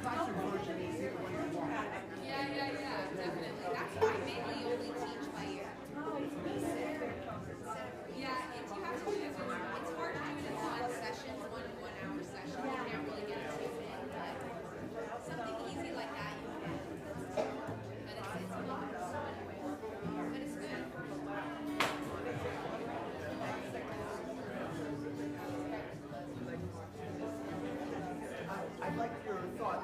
Yeah, definitely. That's why I mainly only teach by ear. Yeah, it's you have to do it. It's hard to do it in one session, one hour session. You can't really get it too in, but something easy like that you can. But it's a lot. But it's good. I'd like your thought.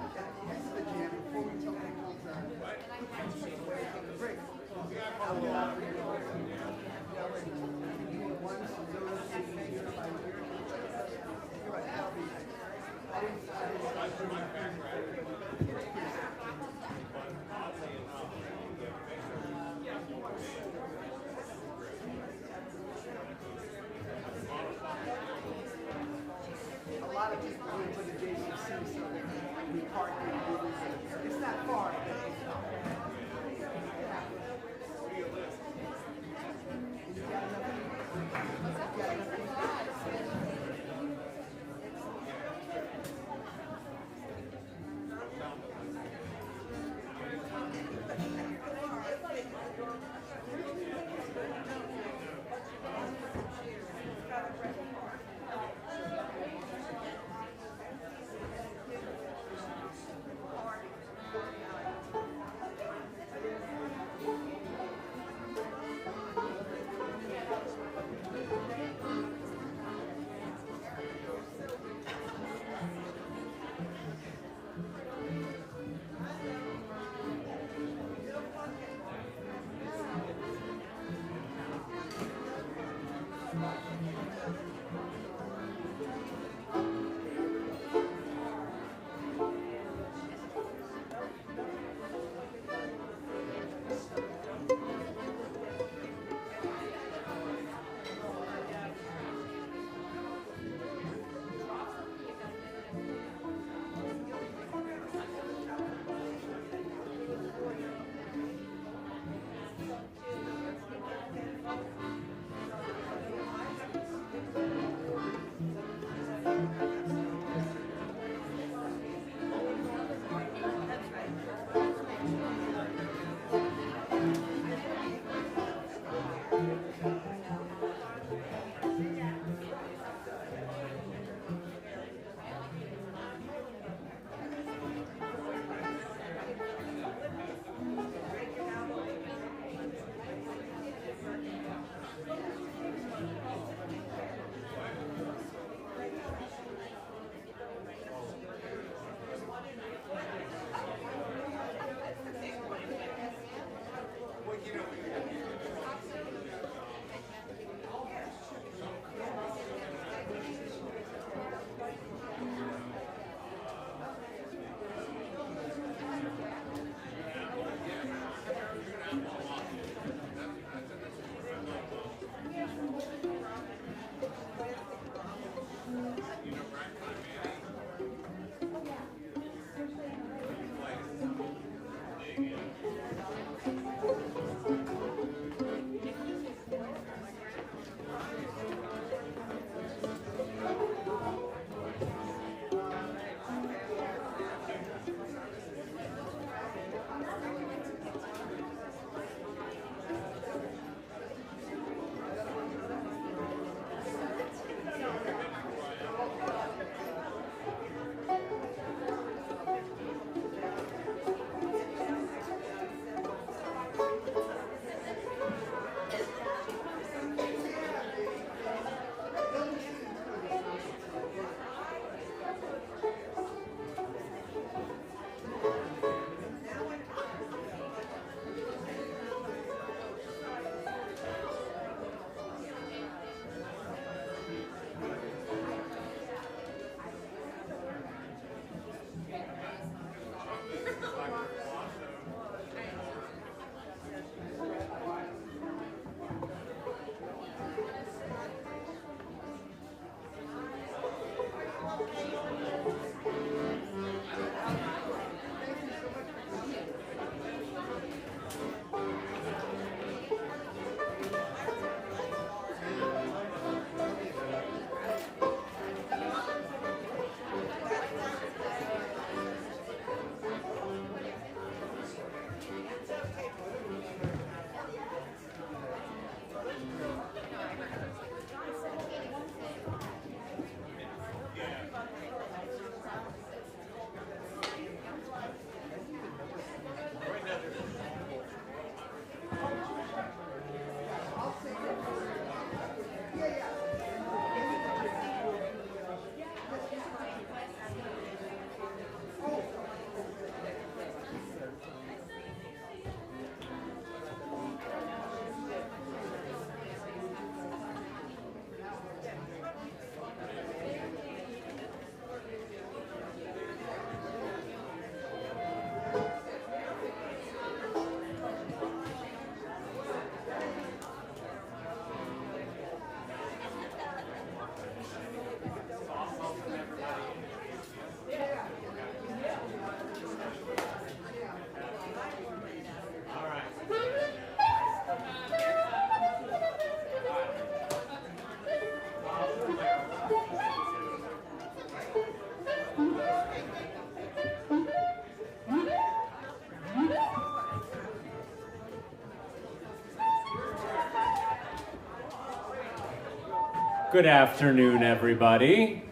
Good afternoon, everybody.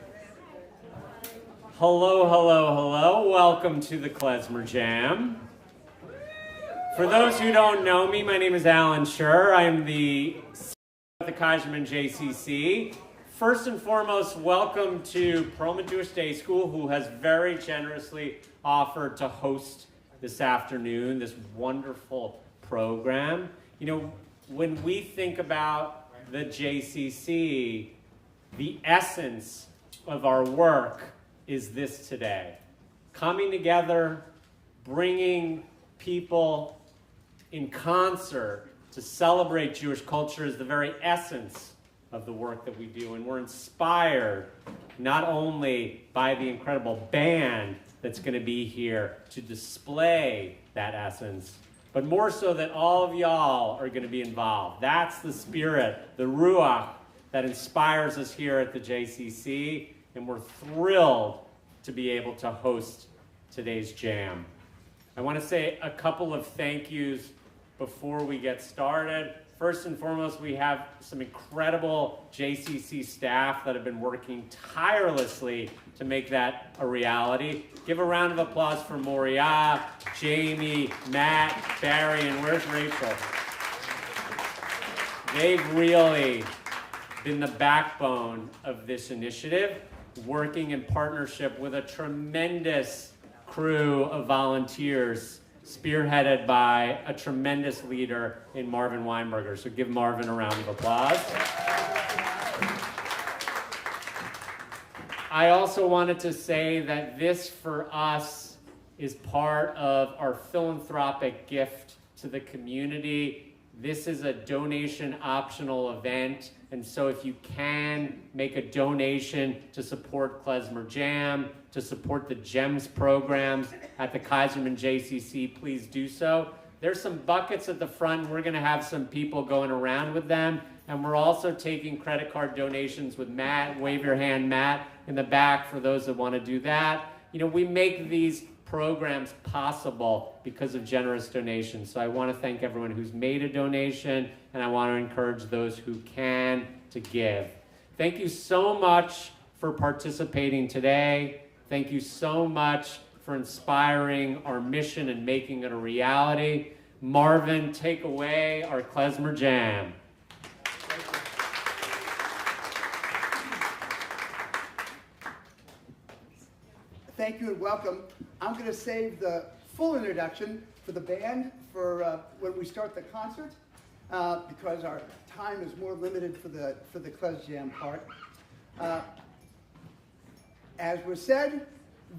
Hello, hello, hello. Welcome to the Klezmer Jam. For those who don't know me, my name is Alan Schur. I am the CEO of the Kaiserman JCC. First and foremost, welcome to Perlman Jewish Day School, who has very generously offered to host this afternoon, this wonderful program. You know, when we think about the JCC, the essence of our work is this today. Coming together, bringing people in concert to celebrate Jewish culture is the very essence of the work that we do. And we're inspired not only by the incredible band that's going to be here to display that essence, but more so that all of y'all are going to be involved. That's the spirit, the ruach, that inspires us here at the JCC, and we're thrilled to be able to host today's jam. I want to say a couple of thank yous before we get started. First and foremost, we have some incredible JCC staff that have been working tirelessly to make that a reality. Give a round of applause for Moriah, Jamie, Matt, Barry, and where's Rachel? They've really been the backbone of this initiative, working in partnership with a tremendous crew of volunteers spearheaded by a tremendous leader in Marvin Weinberger. So give Marvin a round of applause. I also wanted to say that this, for us, is part of our philanthropic gift to the community. This is a donation optional event, and so if you can make a donation to support Klezmer Jam, to support the GEMS programs at the Kaiserman JCC, please do so. There's some buckets at the front, and we're going to have some people going around with them, and we're also taking credit card donations with Matt. Wave your hand, Matt, in the back for those that want to do that. You know, we make these programs possible because of generous donations. So I want to thank everyone who's made a donation, and I want to encourage those who can to give. Thank you so much for participating today. Thank you so much for inspiring our mission and making it a reality. Marvin, take away our Klezmer Jam. Thank you and welcome. I'm going to save the full introduction for the band for when we start the concert because our time is more limited for the Klez Jam part. As was said,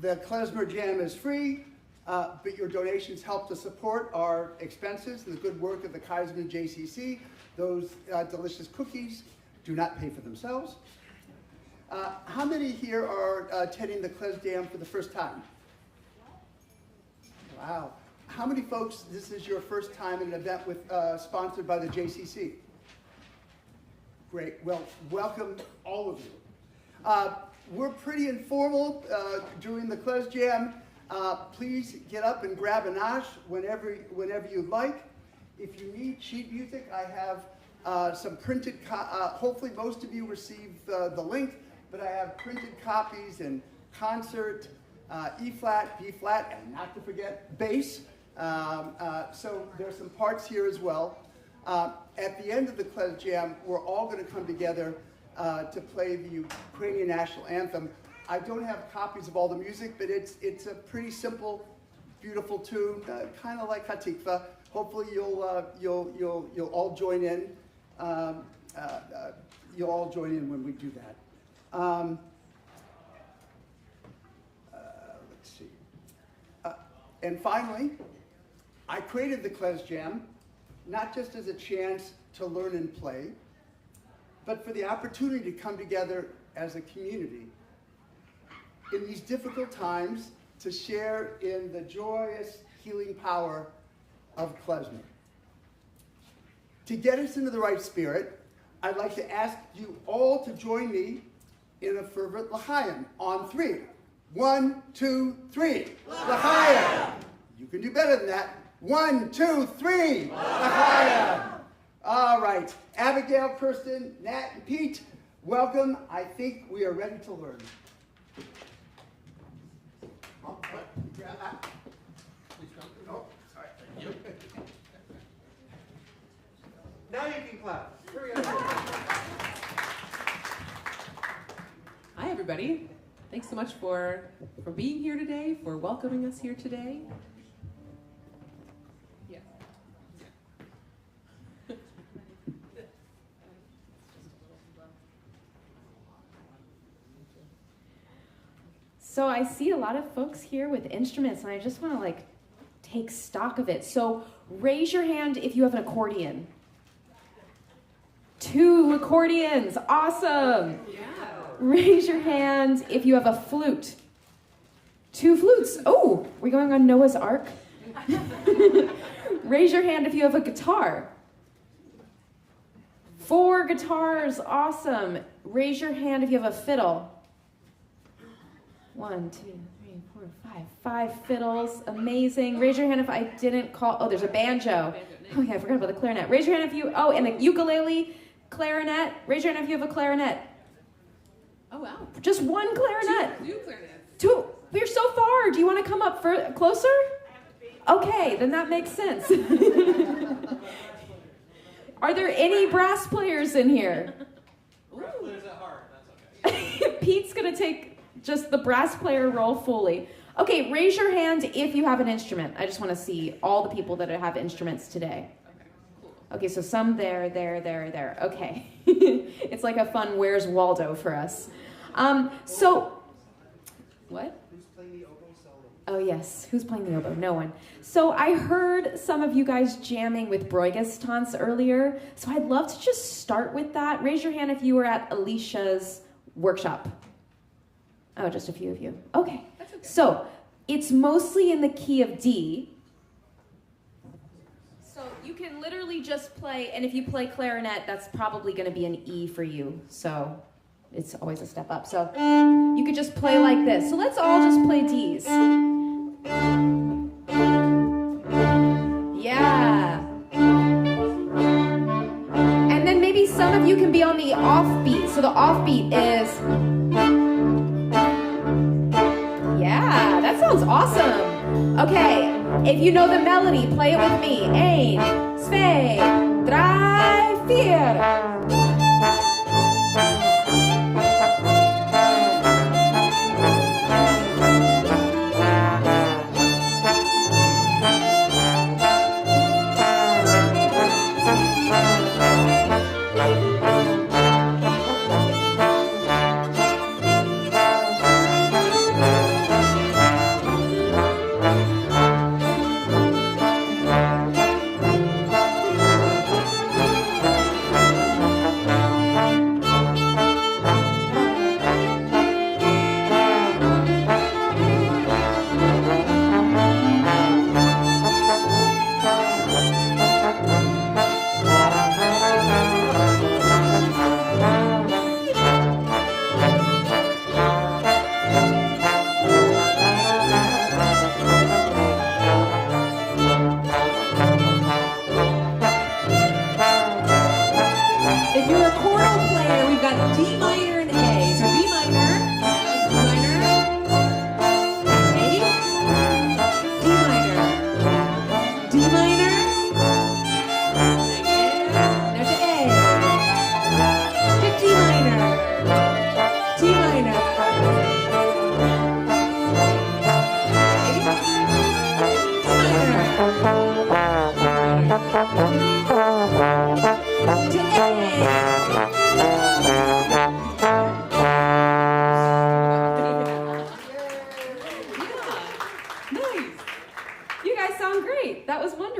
the Klezmer Jam is free, but your donations help to support our expenses and the good work of the Kaiserman JCC. Those delicious cookies do not pay for themselves. How many here are attending the Klez Jam for the first time? Wow. How many folks, this is your first time at an event with sponsored by the JCC? Great. Well, welcome all of you. We're pretty informal during the Klez Jam. Please get up and grab a nosh whenever you'd like. If you need sheet music, I have some printed, hopefully most of you received the link, but I have printed copies in concert, E-flat, B-flat, and not to forget bass. So there's some parts here as well. At the end of the Klez Jam, we're all going to come together to play the Ukrainian national anthem. I don't have copies of all the music, but it's a pretty simple, beautiful tune, kind of like Hatikva. Hopefully you'll all join in. You'll all join in when we do that. Let's see. And finally, I created the Klez Jam not just as a chance to learn and play, but for the opportunity to come together as a community in these difficult times to share in the joyous healing power of Klezmer. To get us into the right spirit, I'd like to ask you all to join me in a fervent l'chaim on 3. 1, 2, 3. L'chaim! You can do better than that. 1, 2, 3. L'chaim! All right. Abigail, Kirsten, Nat, and Pete, Welcome. I think we are ready to learn. Oh, grab that. Please come. Oh, sorry. Thank you. Now you can clap. Here we go. Hi, everybody. Thanks so much for being here today, for welcoming us here today. Yeah. So I see a lot of folks here with instruments, and I just want to take stock of it. So raise your hand if you have an accordion. 2 accordions, awesome. Yeah. Raise your hand if you have a flute. 2 flutes. Oh, we're going on Noah's Ark. Raise your hand if you have a guitar. 4 guitars, awesome. Raise your hand if you have a fiddle. 1, 2, 3, 4, 5. 5 fiddles, amazing. Raise your hand if I didn't call. Oh, there's a banjo. Oh yeah, I forgot about the clarinet. Raise your hand if you. Oh, and a ukulele, clarinet. Raise your hand if you have a clarinet. Oh, wow. Just 1 clarinet. 2 clarinets. 2. We're so far. Do you want to come up closer? Okay, then that makes sense. Are there any brass players in here? Brass players at heart. That's okay. Pete's going to take just the brass player role fully. Okay, raise your hand if you have an instrument. I just want to see all the people that have instruments today. Okay, cool. Okay, so some there. Okay. It's like a fun Where's Waldo for us. So, what? Who's playing the oboe solo? Oh, yes. Who's playing the oboe? No one. So I heard some of you guys jamming with Bruigestanz earlier. So I'd love to just start with that. Raise your hand if you were at Alicia's workshop. Oh, just a few of you. Okay. That's okay. So it's mostly in the key of D. So you can literally just play, and if you play clarinet, that's probably going to be an E for you. So it's always a step up. So you could just play like this. So let's all just play Ds. Yeah. And then maybe some of you can be on the offbeat. So the offbeat is... Yeah, that sounds awesome. Okay, if you know the melody, play it with me. 1, 2, 3,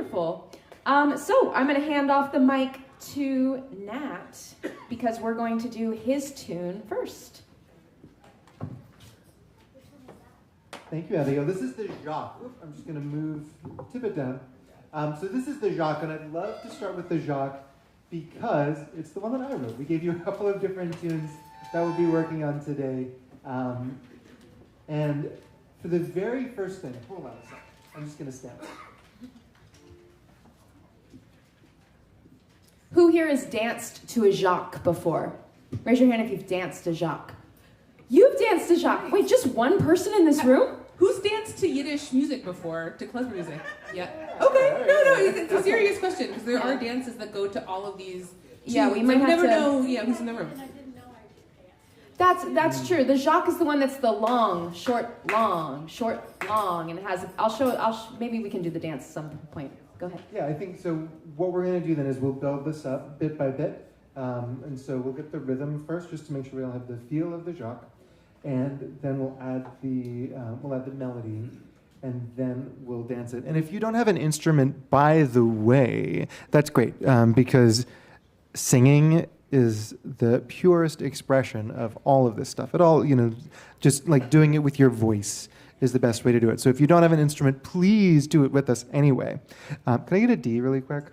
4. So I'm going to hand off the mic to Nat because we're going to do his tune first. Thank you, Abigail. This is the Jacques. Oop, I'm just going to tip it down. So this is the Jacques, and I'd love to start with the Jacques because it's the one that I wrote. We gave you a couple of different tunes that we'll be working on today. And for the very first thing, hold on a second. I'm just going to stand up. Who here has danced to a Jacques before? Raise your hand if you've danced to Jacques. You've danced to Jacques. Wait, just one person in this room? Who's danced to Yiddish music before, to klezmer music? Yeah. Okay, no, it's a serious question, because there are dances that go to all of these. Yeah, we tunes. might I have never to- know who's in the room. That's true. The Jacques is the one that's the long, short, long, and it has. Maybe we can do the dance at some point. Go ahead. Yeah, I think so. What we're going to do then is we'll build this up bit by bit. And so we'll get the rhythm first, just to make sure we all have the feel of the Jacques. And then we'll add the melody, and then we'll dance it. And if you don't have an instrument, by the way, that's great, because singing is the purest expression of all of this stuff. It all, just like doing it with your voice is the best way to do it. So if you don't have an instrument, please do it with us anyway. Can I get a D really quick?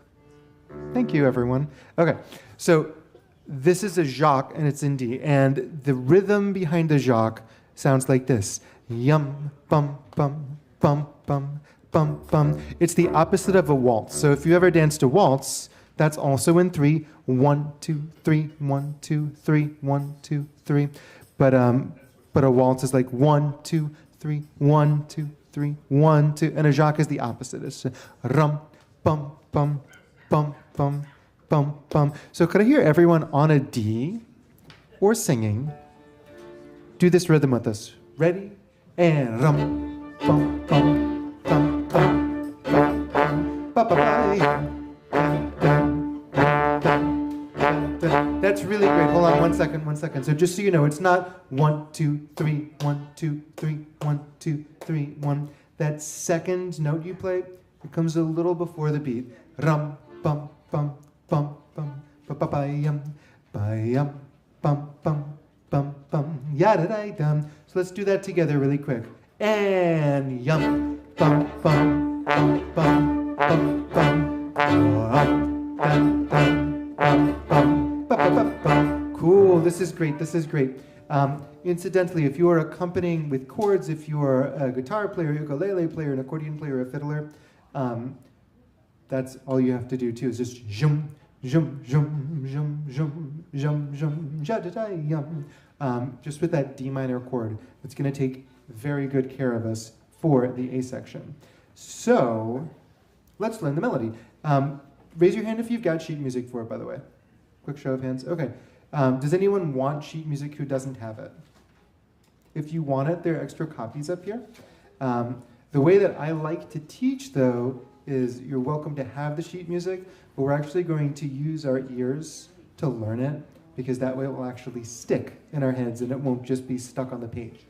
Thank you, everyone. Okay, so this is a Jacques, and it's in D. And the rhythm behind the Jacques sounds like this. Yum, bum, bum, bum, bum, bum, bum. It's the opposite of a waltz. So if you ever danced a waltz, that's also in 3. 1, 2, 3, 1, 2, 3, 1, 2, 3. But a waltz is like 1, 2, 3, 1, 2, 3, 1, 2. And a Jacques is the opposite. It's rum, bum, bum, bum, bum, bum, bum. So could I hear everyone on a D or singing do this rhythm with us? Ready? And rum, bum, bum, bum, bum, bum, bum, ba, ba, ba, yum. That's really great. Hold on 1 second. So just so you know, it's not 1, 2, 3, 1, 2, 3, 1, 2, 3, 1. That second note you play, it comes a little before the beat. Rum, bum, bum, bum, bum, ba, ba, ba, yum, bum, bum, bum, bum, yada, da, dum. So let's do that together really quick. And yum, bum, bum, bum, bum, bum, bum, bum, bum, bum, bum, bum. Cool, this is great. Incidentally, if you are accompanying with chords, if you are a guitar player, ukulele player, an accordion player, a fiddler, that's all you have to do too, is just jum, jum, jum, jum, jum, jum, jum, jum, just with that D minor chord. It's going to take very good care of us for the A section. So, let's learn the melody. Raise your hand if you've got sheet music for it, by the way. Quick show of hands. Okay. Does anyone want sheet music who doesn't have it? If you want it, there are extra copies up here. The way that I like to teach, though, is you're welcome to have the sheet music, but we're actually going to use our ears to learn it, because that way it will actually stick in our heads and it won't just be stuck on the page.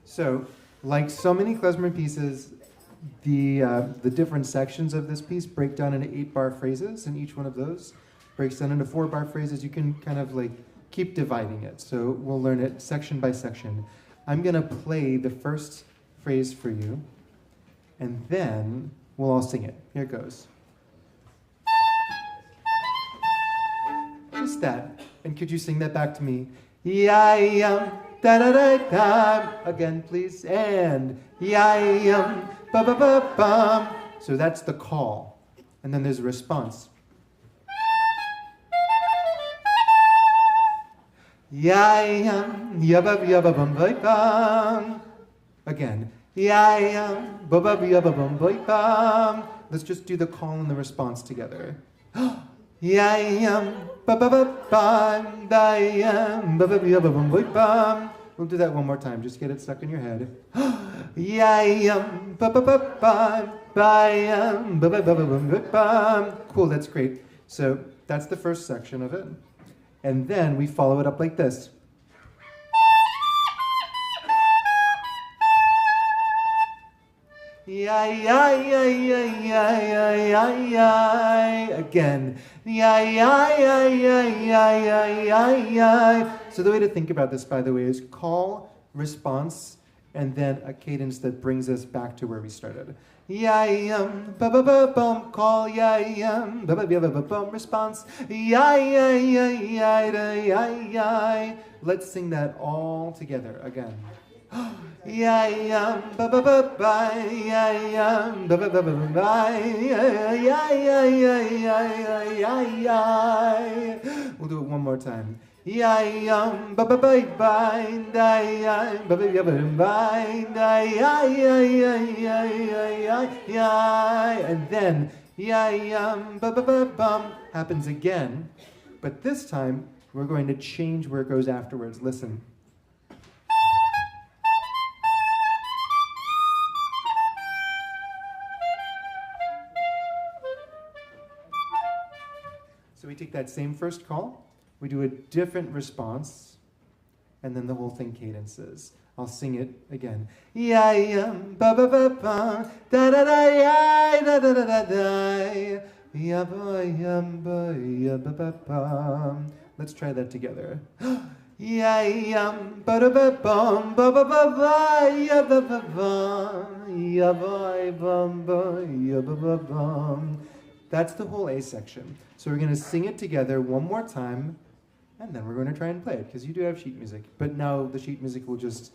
So, like so many klezmer pieces, the different sections of this piece break down into 8-bar phrases, and each one of those breaks down into 4-bar phrases. You can kind of like keep dividing it. So we'll learn it section by section. I'm going to play the first phrase for you, and then we'll all sing it. Here it goes. Just that. And could you sing that back to me? Ya-yum, da-da-da-dum. Again, please. And ya-yum, ba-ba-ba-bum. So that's the call. And then there's a response. Ya-yum, yabba-yabba-bum-bum. Again. Ya-yum, ba-ba-yabba-bum-bum. Let's just do the call and the response together. Ya-yum, ba-ba-ba-bum, da-yum, ba-ba-yabba-bum-bum. We'll do that one more time. Just get it stuck in your head. Ya-yum, ba-ba-ba-bum, ba-yum, ba-ba-ba-bum-bum. Cool, that's great. So that's the first section of it. And then we follow it up like this. Again. So the way to think about this, by the way, is call, response, and then a cadence that brings us back to where we started. Ya-yum, ba-ba-ba-bum, call, ya-yum, ba-ba-ba-ba-bum, response, ya-ya-ya-ya-ya-ya-ya. Let's sing that all together again. Yeah, ba ba ba ba, yeah, ba ba ba ba ba, yeah. We'll do it one more time. Yeah, ba ba ba ba, yeah, ba ba ba ba, yeah. And then ba ba ba bum happens again, but this time we're going to change where it goes afterwards. Listen. So we take that same first call, we do a different response, and then the whole thing cadences. I'll sing it again. Yeah, ba ba ba ba, da da da ya, da da da da da, ya ba ya ba ya ba ba ba. Let's try that together. Yeah, ba da ba bum, ba ba ba ba, ya ba ba ba, ya ba bum ba, ya ba ba bum. That's the whole A section. So we're going to sing it together one more time, and then we're going to try and play it, because you do have sheet music. But now the sheet music will just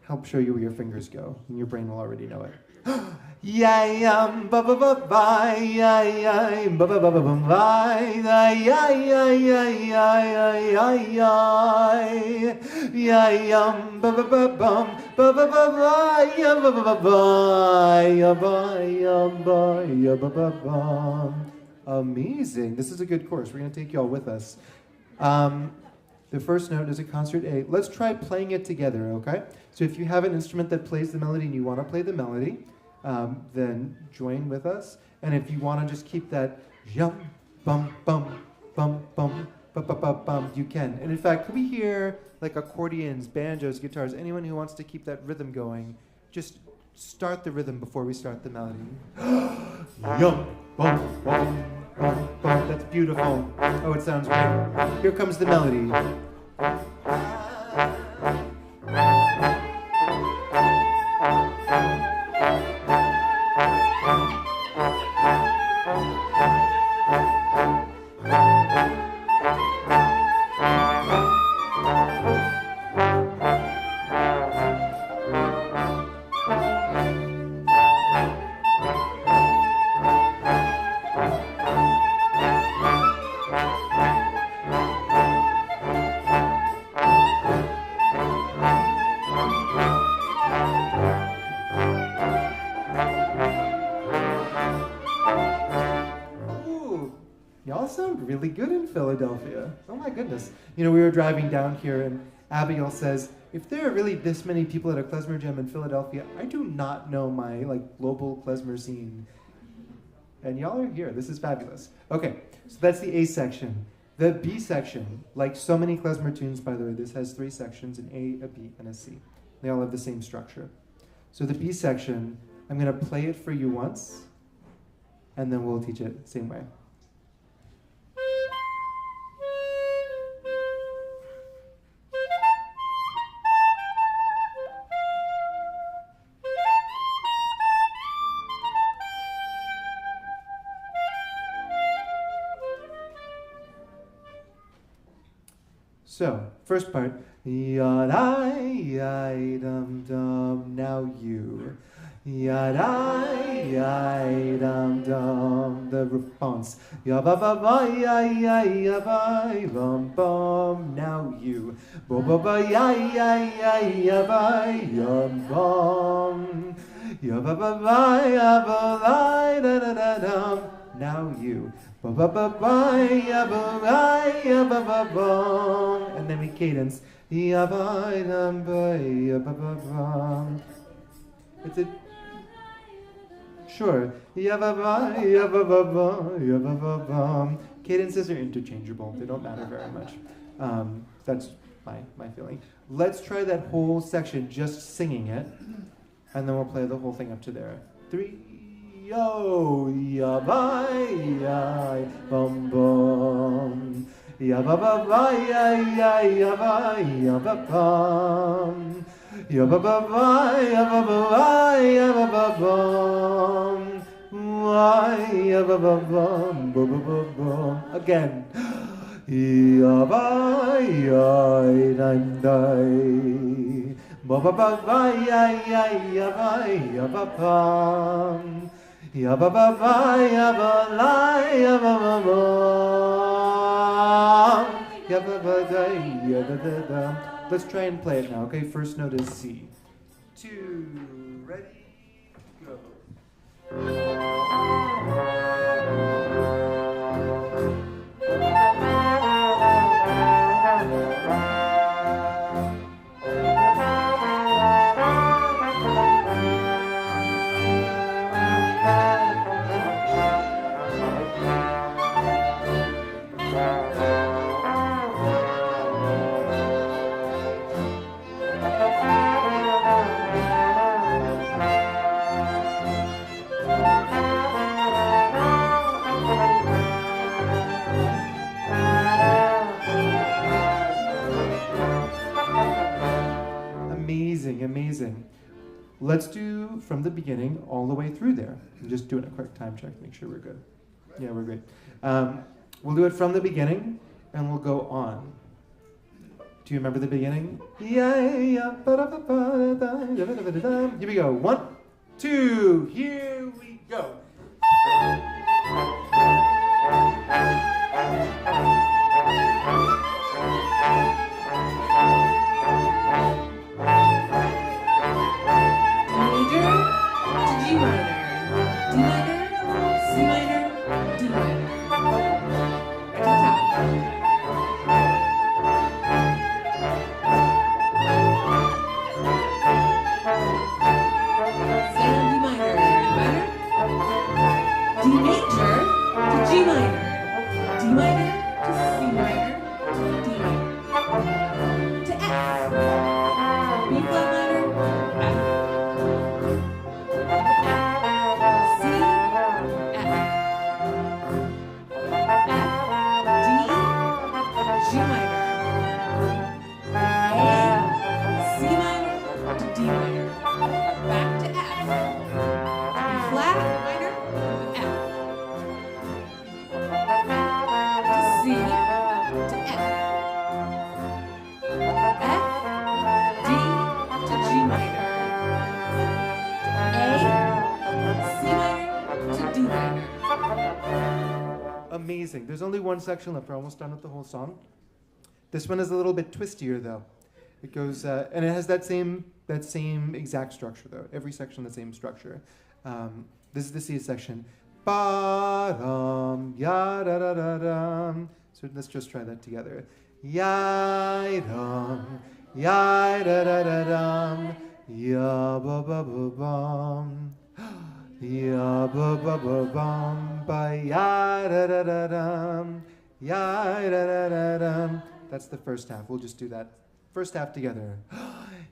help show you where your fingers go, and your brain will already know it. Yeah, ba ba ba ba, yeah, ba ba ba ba ba ba, yeah, yeah, yeah, yeah, yeah, ba ba ba bum, ba ba ba ba, yeah, ba ba ba ba, yeah, ba, yeah, ba, yeah, ba ba bum. Amazing. This is a good course. We're going to take you all with us. The first note is a concert A. Let's try playing it together, okay? So if you have an instrument that plays the melody and you want to play the melody, then join with us. And if you want to just keep that yum, bum, bum, bum, bum, bum, bum, bum, bum, you can. And in fact, could we hear like accordions, banjos, guitars, anyone who wants to keep that rhythm going, just start the rhythm before we start the melody. Yum, bum, bum, bum, bum. That's beautiful. Oh, it sounds great. Here comes the melody. Really good in Philadelphia. Oh my goodness. You know, we were driving down here and Abigail says, if there are really this many people at a klezmer jam in Philadelphia, I do not know my global klezmer scene. And y'all are here. This is fabulous. Okay, so that's the A section. The B section, like so many klezmer tunes, by the way, this has 3 sections, an A, a B, and a C. They all have the same structure. So the B section, I'm going to play it for you once, and then we'll teach it the same way. So, first part, yada-yai-dum-dum, now you. Yada-yai-dum-dum, the response. Ya-ba-ba-ba-yai-yai-yai-bum-bum, now you. Ba-ba-ba-yai-yai-yai-bum. Ya-ba-ba-ba-ya-ba-lai-da-da-da-dum, now you. Ba-ba-ba-ba-ya-ba-ai-ya-ba-ba-bum. And then we cadence. Ya-ba-dum-ba-ya-ba-ba-bum. It's a... Sure. Ya-ba-ba-ya-ba-ba-bum. Cadences are interchangeable. They don't matter very much. That's my feeling. Let's try that whole section just singing it. And then we'll play the whole thing up to there. 3, yo, ya bye, ya bum bum, ya ba ba ba ya ya ya ba ya ba bum, ya ba ba ba ya ba ba ya ba ba bum, ya ba ba bum ba ba ba bum. Again. Ya ba ya dai dai. ba ba ba ba ya ya ya ba ya ba bum. Ya ba ba ba ya ba la ya ba ba bum. Ya ba ba da ya da da da. Let's try and play it now, okay? First note is C. 2, ready, go. Amazing. Let's do from the beginning all the way through there. I'm just doing a quick time check, make sure we're good. Yeah, we're great. We'll do it from the beginning, and we'll go on. Do you remember the beginning? Here we go. 1, 2, here we go. Amazing. There's only one section left. We're almost done with the whole song. This one is a little bit twistier, though. It goes, and it has that same exact structure, though. Every section the same structure. This is the C section. Ba-dum, ya-da-da-da-dum. So let's just try that together. Ya-dum, ya-da-da-da-dum, ya-ba-ba-ba-bum. Ya ba ba ba bum ba ya da da da dum ya da da da dum. That's the first half. We'll just do that first half together.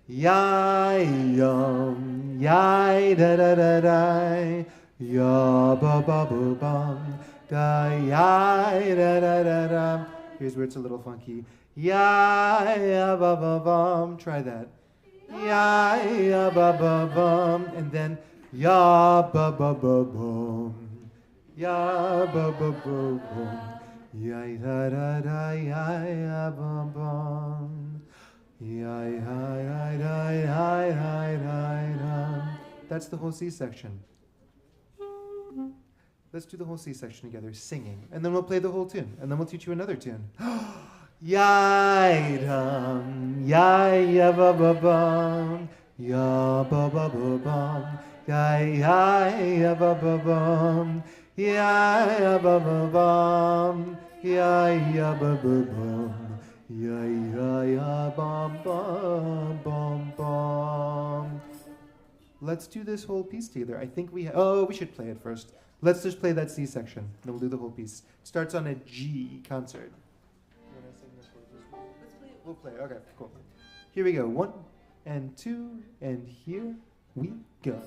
Ya yum ya da da da da ya ba ba ba bum da ya da da da dum. Here's where it's a little funky. Ya ba ba bum. Try that. Ya ba ba bum, and then. Ya ba ba ba bum, ya ba ba ba bum, ya da da da ya bum bum, ya da da da. That's the whole C section. Let's do the whole C section together, singing, and then we'll play the whole tune, and then we'll teach you another tune. Ya dum, ya ba ba bum, ya ba ba ba bum. Ya ya ba ba bum, ya ba ba bum, ya ba ba bum, ya bum bum bum bum. Let's do this whole piece together. I think we should play it first. Let's just play that C section, then we'll do the whole piece. Starts on a G concert. We'll play. Okay, cool. Here we go. 1 and 2, and here we go.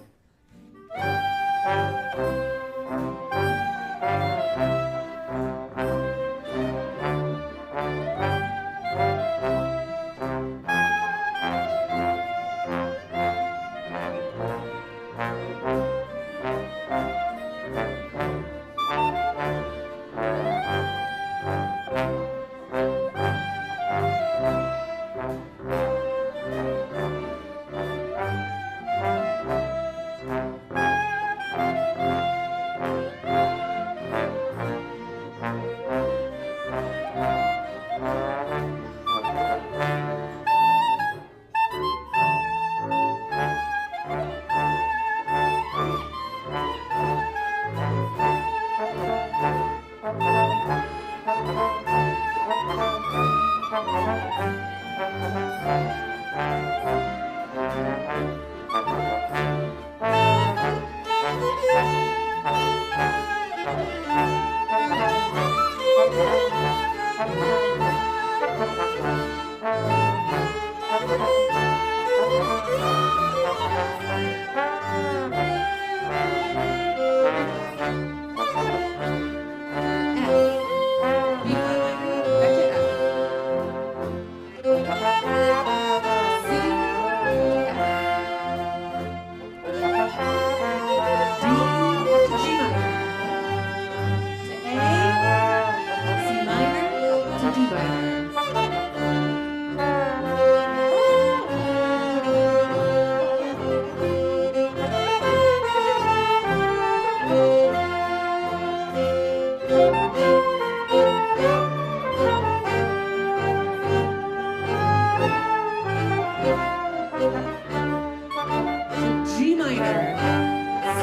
C,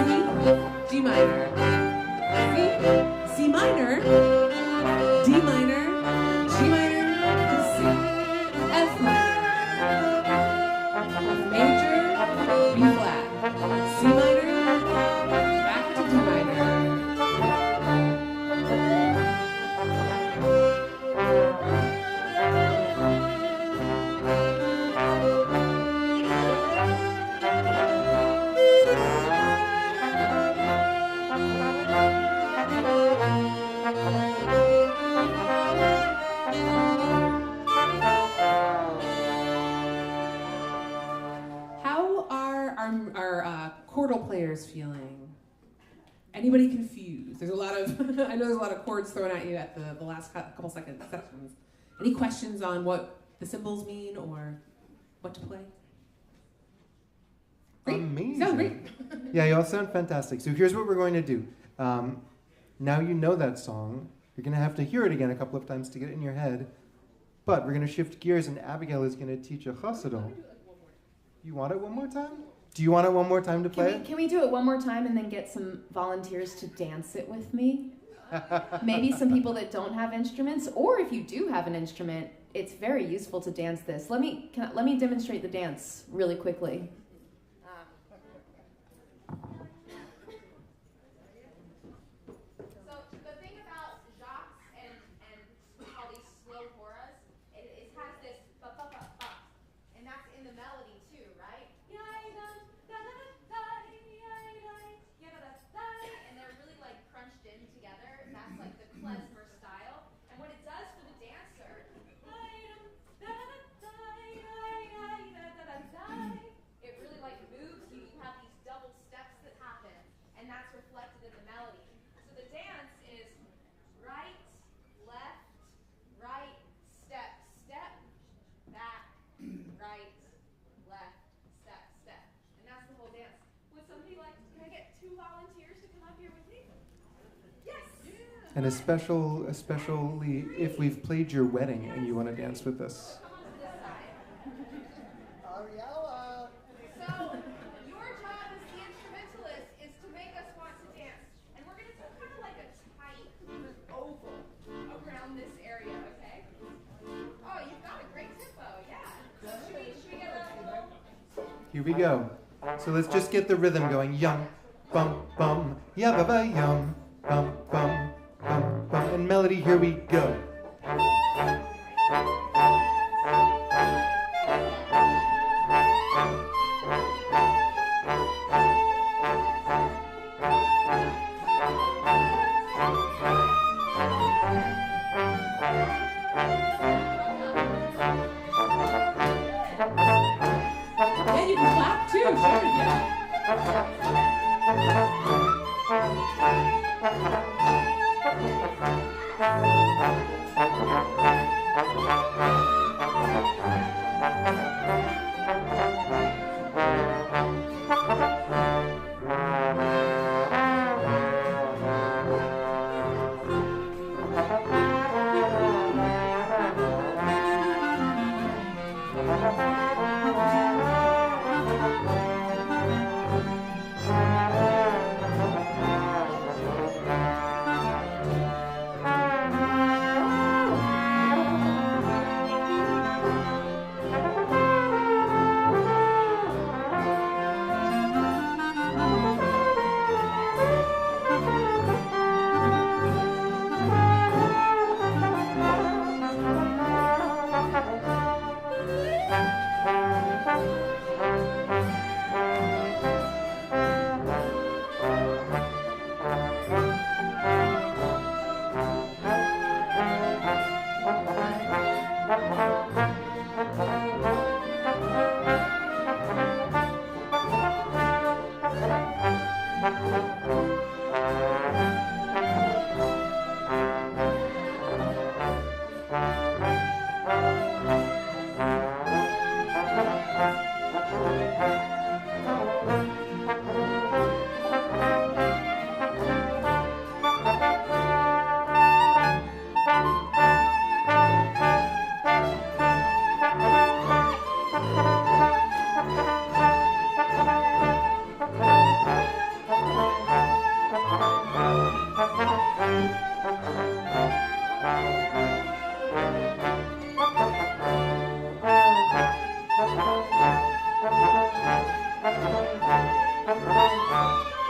G minor. C, C minor, D minor, G minor, C, F minor, F major, B flat, C minor, back to D minor. How are our chordal players feeling? Anybody confused? There's a lot of I know there's a lot of chords thrown at you at the last couple sections. Any questions on what the symbols mean or what to play? Great. Amazing. Sounds great. Yeah, you all sound fantastic. So here's what we're going to do. Now you know that song. You're going to have to hear it again a couple of times to get it in your head. But we're going to shift gears, and Abigail is going to teach a chassidol. You want it one more time? Do you want it one more time to play it? Can we do it one more time and then get some volunteers to dance it with me? Maybe some people that don't have instruments, or if you do have an instrument, it's very useful to dance this. Let me demonstrate the dance really quickly. So the thing about jacques and all these slow horas, it has this ba ba ba ba, and that's in the melody too, right? And they're really like crunched in together, and that's like the klezmer style. And what it does for the dancer, it really like moves you. You have these double steps that happen, and that's reflected in the melody. So the dance is right, left, step, step, back, right, left, step, step. And that's the whole dance. Would somebody like, can I get 2 volunteers to come up here with me? Yes! And especially if we've played your wedding and you want to dance with us. Come on to this side. Ariella! So, your job as the instrumentalist is to make us want to dance. And we're going to do kind of like a tight oval around this area, okay? Oh, you've got a great tempo, yeah. So should we get a little... Here we go. So let's just get the rhythm going. Yum, bum, bum, ya ba ba yum, bum, bum, bum, bum. And melody, here we go. Yeah, you can clap too. Sure, yeah.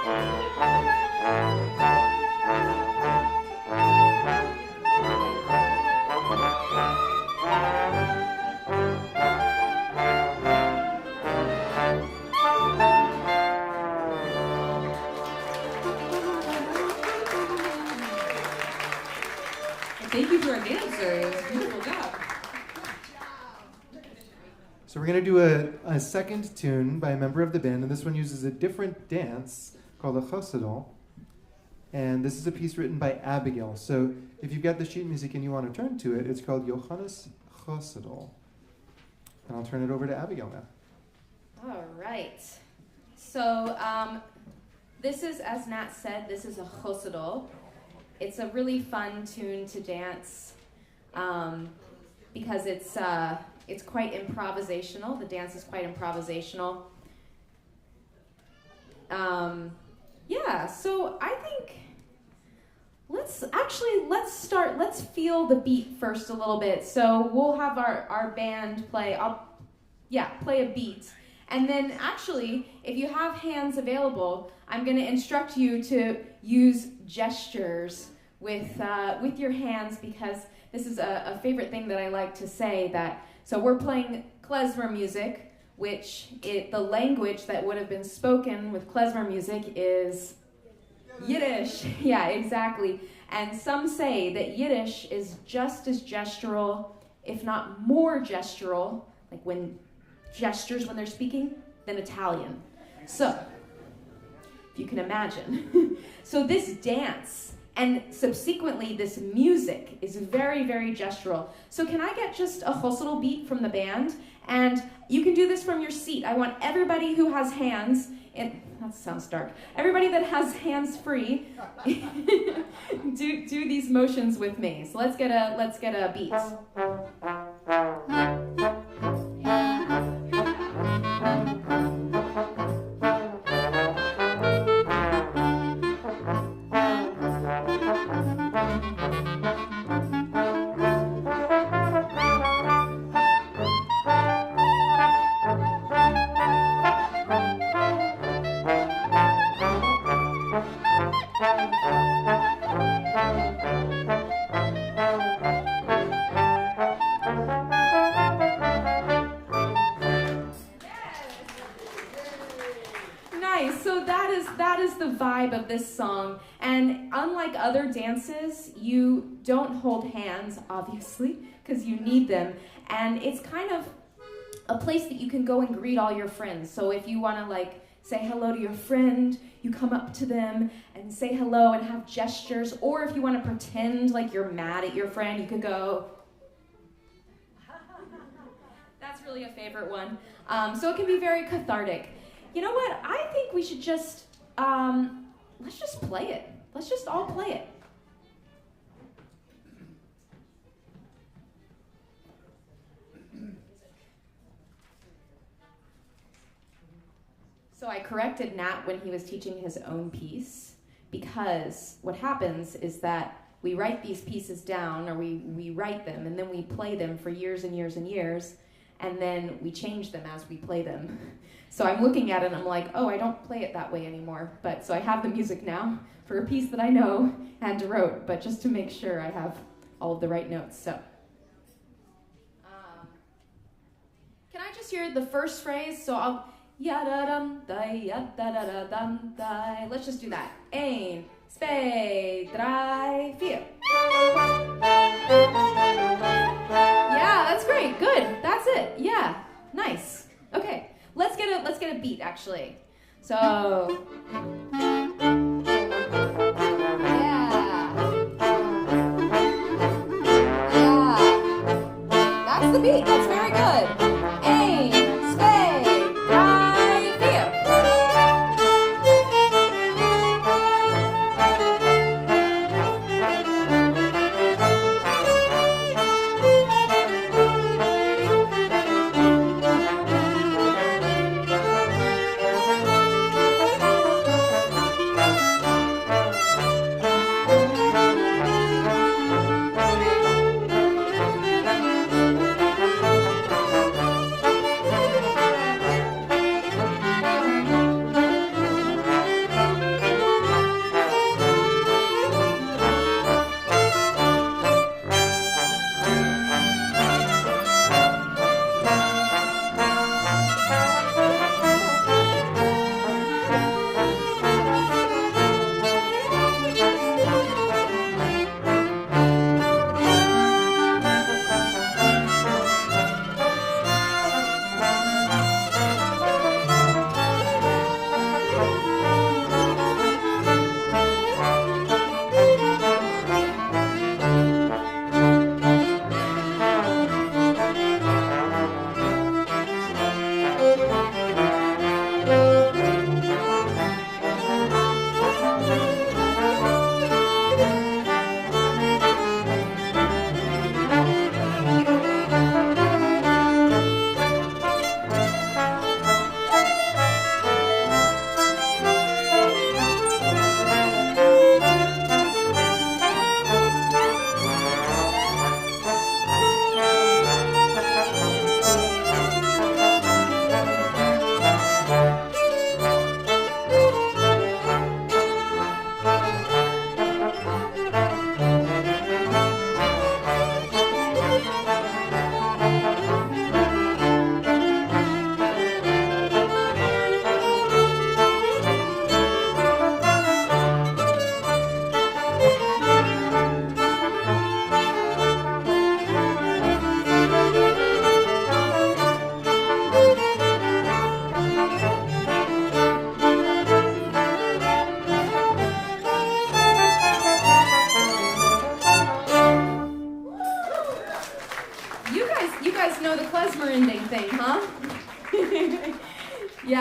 Thank you to our dancers. Beautiful job. So we're going to do a second tune by a member of the band, and this one uses a different dance called a chosedol. And this is a piece written by Abigail. So if you've got the sheet music and you want to turn to it, it's called Johannes Chosedol. And I'll turn it over to Abigail now. All right. So this is, as Nat said, this is a chosedol. It's a really fun tune to dance because it's quite improvisational. The dance is quite improvisational. Yeah, so I think let's feel the beat first a little bit. So we'll have our band play. Play a beat. And then actually, if you have hands available, I'm going to instruct you to use gestures with your hands, because this is a favorite thing that I like to say. So we're playing klezmer music, which the language that would have been spoken with klezmer music is Yiddish. Yeah, exactly. And some say that Yiddish is just as gestural, if not more gestural, like when they're speaking, than Italian. So, if you can imagine. So this dance and subsequently this music is very, very gestural. So can I get just a chosedol beat from the band? And you can do this from your seat. I want everybody who has hands, that sounds dark. Everybody that has hands free, do these motions with me. So let's get a beat. Of this song, and unlike other dances, you don't hold hands, obviously, because you need them, and it's kind of a place that you can go and greet all your friends. So if you want to say hello to your friend, you come up to them and say hello and have gestures, or if you want to pretend like you're mad at your friend, you could go. That's really a favorite one. So it can be very cathartic. You know what? I think we should just let's just play it. Let's just all play it. So I corrected Nat when he was teaching his own piece, because what happens is that we write these pieces down, or we write them, and then we play them for years and years and years, and then we change them as we play them. So I'm looking at it and I'm like, oh, I don't play it that way anymore. But so I have the music now for a piece that I know and wrote, but just to make sure I have all of the right notes. So can I just hear the first phrase? So I'll ya-da-dum-da-ya-da-da-da-dum-da. Let's just do that. 1, 2, 3, 4. Yeah, that's great. Good. That's it. Yeah. Nice. Okay. Let's get a beat, actually. So yeah. That's the beat. That's very good. 1, 2, 3, 4.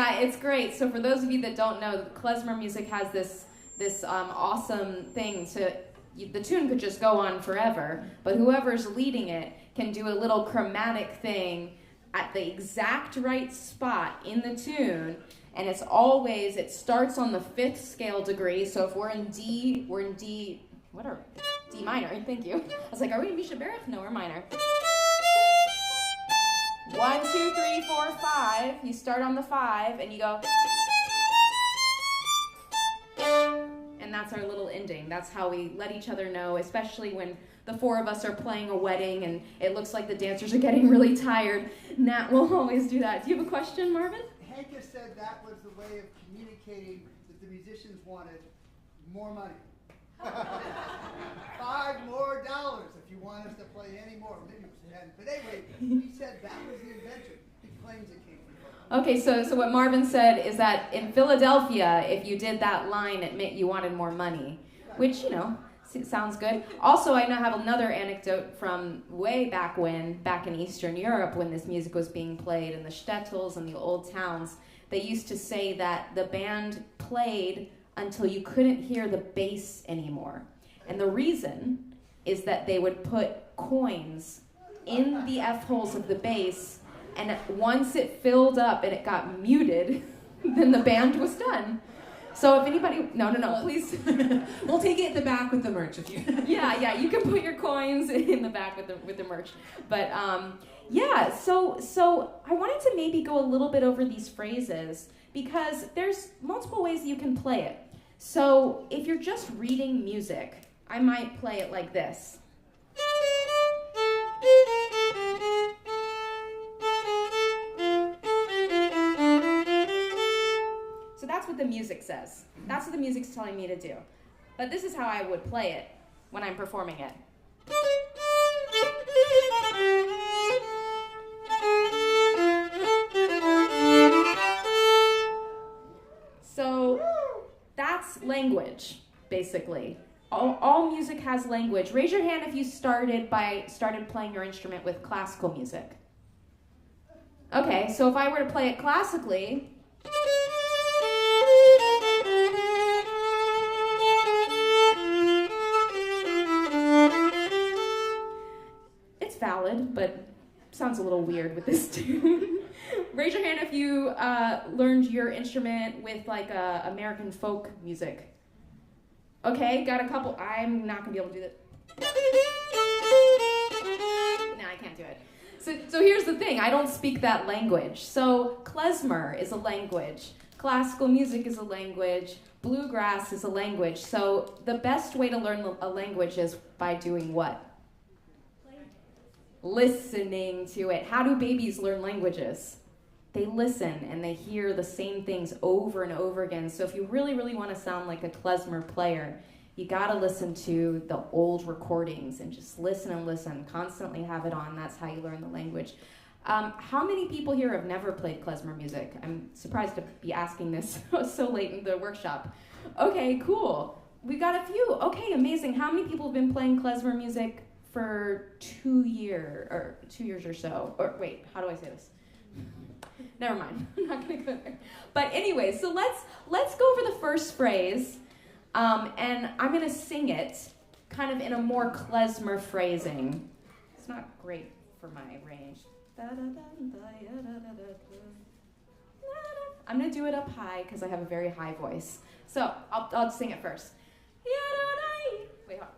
Yeah, it's great. So for those of you that don't know, klezmer music has this awesome thing the tune could just go on forever, but whoever's leading it can do a little chromatic thing at the exact right spot in the tune, and it starts on the 5th scale degree. So if we're in D, D minor, thank you. I was like, are we in Misha Baruch? No, we're minor. 1, 2, 3, 4, 5. You start on the 5 and you go, and that's our little ending. That's how we let each other know, especially when the 4 of us are playing a wedding and it looks like the dancers are getting really tired. Nat will always do that. Do you have a question, Marvin? Hank has said that was the way of communicating that the musicians wanted more money. $5 more if you want us to play any more. Maybe it was 10. But anyway, he said that was the invention. He claims it came from. Okay, so what Marvin said is that in Philadelphia, if you did that line, it meant you wanted more money, which, sounds good. Also, I now have another anecdote from way back in Eastern Europe, when this music was being played in the shtetls and the old towns. They used to say that the band played until you couldn't hear the bass anymore. And the reason is that they would put coins in the F-holes of the bass, and once it filled up and it got muted, then the band was done. So if anybody, no, please. We'll take it in the back with the merch if you. Yeah, you can put your coins in the back with the merch. But so I wanted to maybe go a little bit over these phrases because there's multiple ways you can play it. So if you're just reading music, I might play it like this. So that's what the music says. That's what the music's telling me to do. But this is how I would play it when I'm performing it. So that's language, basically. All music has language. Raise your hand if you started playing your instrument with classical music. Okay, so if I were to play it classically, it's valid, but sounds a little weird with this tune. Raise your hand if you learned your instrument with like American folk music. Okay, got a couple. I'm not gonna be able to do that. No, I can't do it. So here's the thing, I don't speak that language. So klezmer is a language, classical music is a language, bluegrass is a language. So the best way to learn a language is by doing what? Listening to it. How do babies learn languages? They listen and they hear the same things over and over again. So if you really, really want to sound like a klezmer player, you got to listen to the old recordings and just listen and listen. Constantly have it on. That's how you learn the language. How many people here have never played klezmer music? I'm surprised to be asking this so late in the workshop. Okay, cool. We got a few. Okay, amazing. How many people have been playing klezmer music for 2 years or so? Or wait, how do I say this? Never mind. I'm not gonna go there. But anyway, so let's go over the first phrase, and I'm gonna sing it kind of in a more klezmer phrasing. It's not great for my range. I'm gonna do it up high because I have a very high voice. So I'll sing it first. Wait, hold on.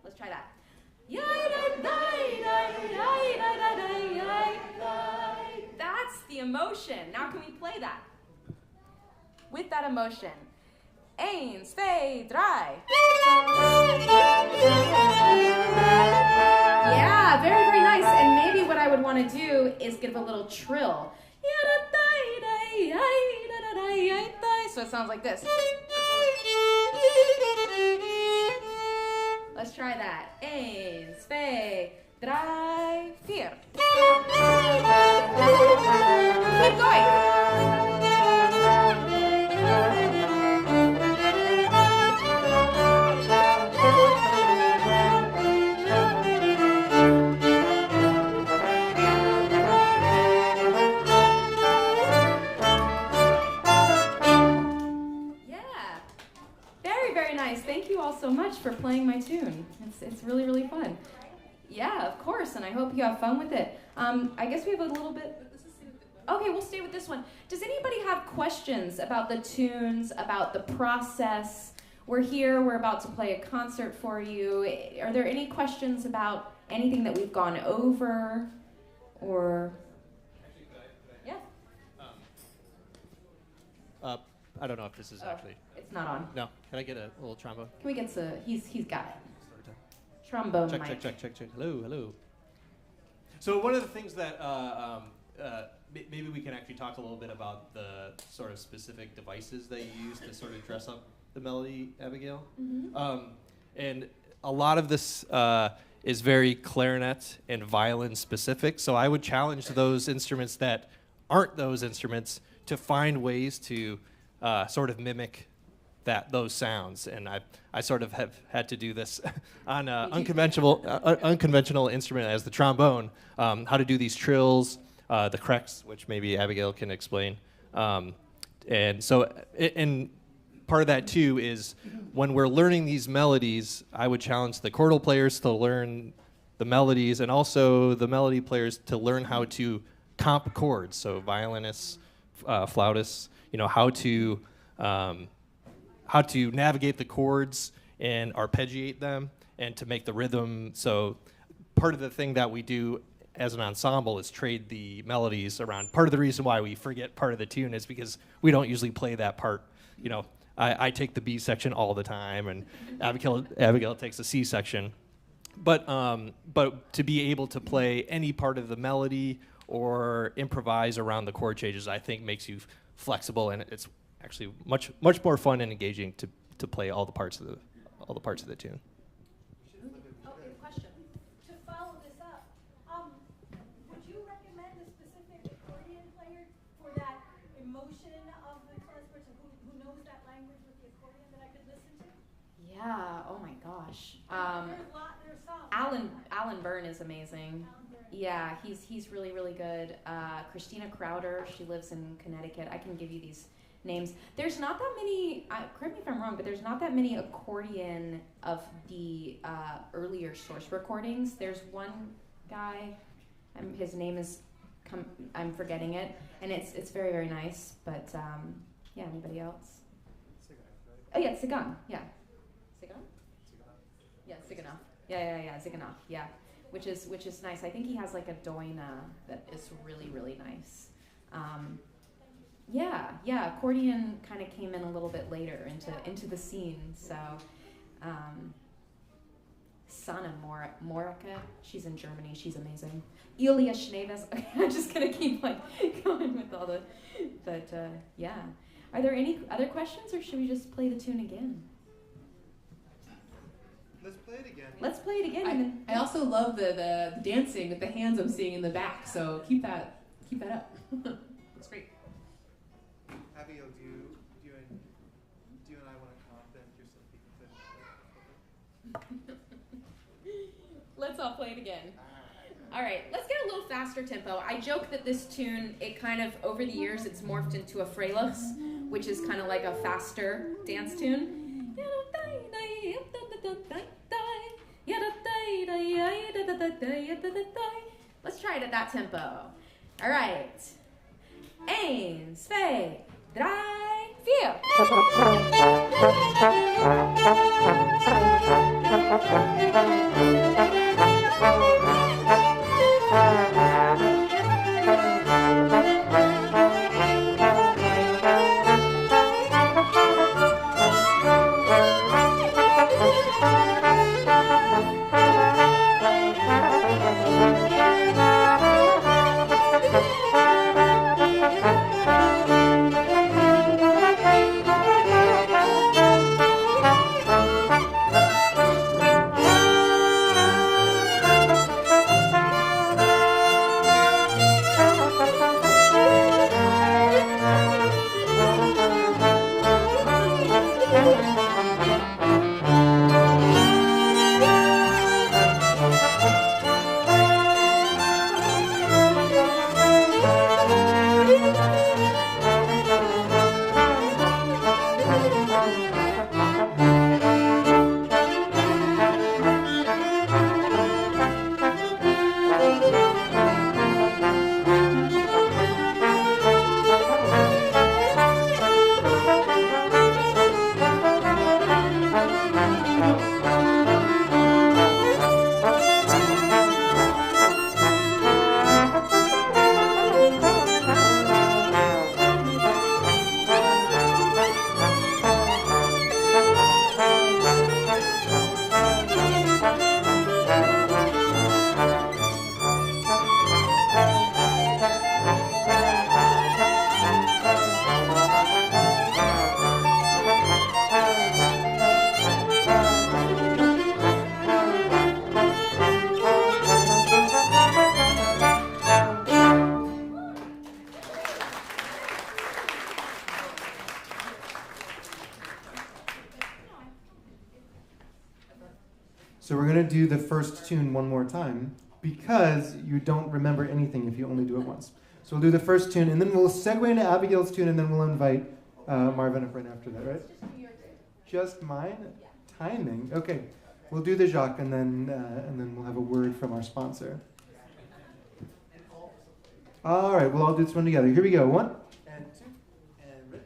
Let's try that. That's the emotion. Now can we play that? With that emotion. 1, 2, 3. Yeah, very, very nice. And maybe what I would want to do is give a little trill. So it sounds like this. Let's try that. 1, 2, 3, 4. Keep going. so much for playing my tune. It's really, really fun. Yeah, of course, and I hope you have fun with it. I guess we have a little bit... Okay, we'll stay with this one. Does anybody have questions about the tunes, about the process? We're here, we're about to play a concert for you. Are there any questions about anything that we've gone over? Or... Yeah. I don't know if this is actually... It's not on. No. Can I get a little trombone? Can we get to... He's got it. Trombone Check, mic. check. Hello. So one of the things that maybe we can actually talk a little bit about the sort of specific devices that you use to sort of dress up the melody, Abigail. Mm-hmm. And a lot of this is very clarinet and violin specific. So I would challenge those instruments that aren't those instruments to find ways to sort of mimic those sounds, and I sort of have had to do this on unconventional instrument as the trombone, how to do these trills, the cracks, which maybe Abigail can explain, and so and part of that too is when we're learning these melodies, I would challenge the chordal players to learn the melodies, and also the melody players to learn how to comp chords. So violinists, flautists, how to navigate the chords and arpeggiate them and to make the rhythm. So part of the thing that we do as an ensemble is trade the melodies around. Part of the reason why we forget part of the tune is because we don't usually play that part. I take the B section all the time, and Abigail takes the C section. But to be able to play any part of the melody or improvise around the chord changes, I think makes you flexible, and it's actually much more fun and engaging to play all the parts of the tune. Okay, question. To follow this up, would you recommend a specific accordion player for that emotion of the klezmer, who knows that language with the accordion that I could listen to? Yeah. Oh my gosh. There's some. Alan Byrne is amazing. Yeah, he's really, really good. Christina Crowder, she lives in Connecticut. I can give you these names. There's not that many, correct me if I'm wrong, but there's not that many accordion of the earlier source recordings. There's one guy, his name is, I'm forgetting it, and it's very, very nice. But yeah, anybody else? Oh yeah, Sigan. Yeah, Sigan. Yeah, Siganoff. Yeah, Ziganoff. Yeah, which is nice. I think he has like a doina that is really, really nice. Yeah, accordion kind of came in a little bit later into the scene. So, Sana Morica, she's in Germany. She's amazing. Ilya Schneeves. I'm just gonna keep going with all the, but yeah. Are there any other questions, or should we just play the tune again? Let's play it again. Let's play it again. I also love the dancing with the hands I'm seeing in the back. So keep that up. That's great. Abigail, do you and I want to comp then just so people can Let's all play it again. All right, let's get a little faster tempo. I joke that this tune, it kind of, over the years, it's morphed into a Freilux, which is kind of like a faster dance tune. Let's try it at that tempo. All right. 1, 2, 3, 4. So we're going to do the first tune one more time because you don't remember anything if you only do it once. So we'll do the first tune, and then we'll segue into Abigail's tune, and then we'll invite Marvin up right after that, right? Just mine? Timing. Okay. We'll do the Jacques, and then we'll have a word from our sponsor. All right, we'll all do this one together. Here we go. 1 and 2 and ready.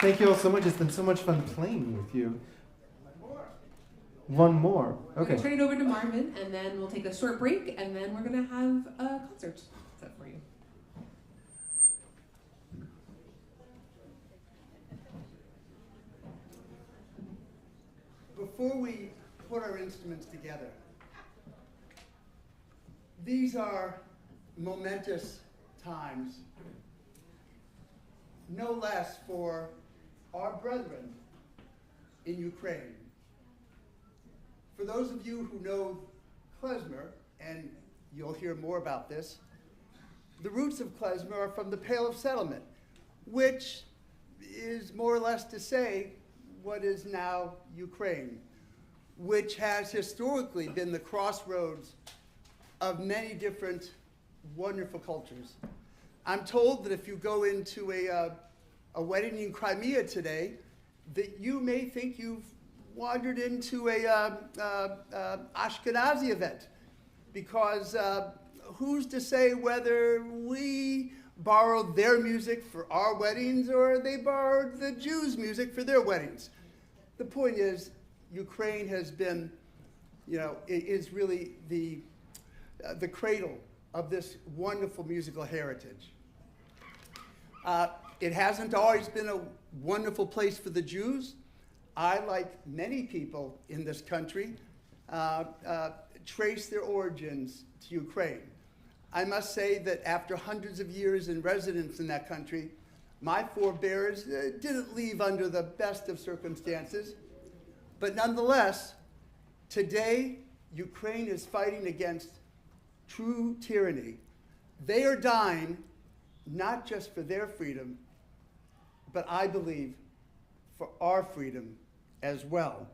Thank you all so much. It's been so much fun playing with you. One more. We're Okay. going to turn it over to Marvin, and then we'll take a short break, and then we're going to have a concert set for you. Before we put our instruments together, these are momentous times, no less for our brethren in Ukraine. For those of you who know klezmer, and you'll hear more about this, the roots of klezmer are from the Pale of Settlement, which is more or less to say what is now Ukraine, which has historically been the crossroads of many different wonderful cultures. I'm told that if you go into a wedding in Crimea today, that you may think you've wandered into a Ashkenazi event, because who's to say whether we borrowed their music for our weddings or they borrowed the Jews' music for their weddings. The point is, Ukraine has been, is really the cradle of this wonderful musical heritage. It hasn't always been a wonderful place for the Jews. I, like many people in this country, trace their origins to Ukraine. I must say that after hundreds of years in residence in that country, my forebears didn't leave under the best of circumstances. But nonetheless, today, Ukraine is fighting against true tyranny. They are dying not just for their freedom, but I believe for our freedom as well.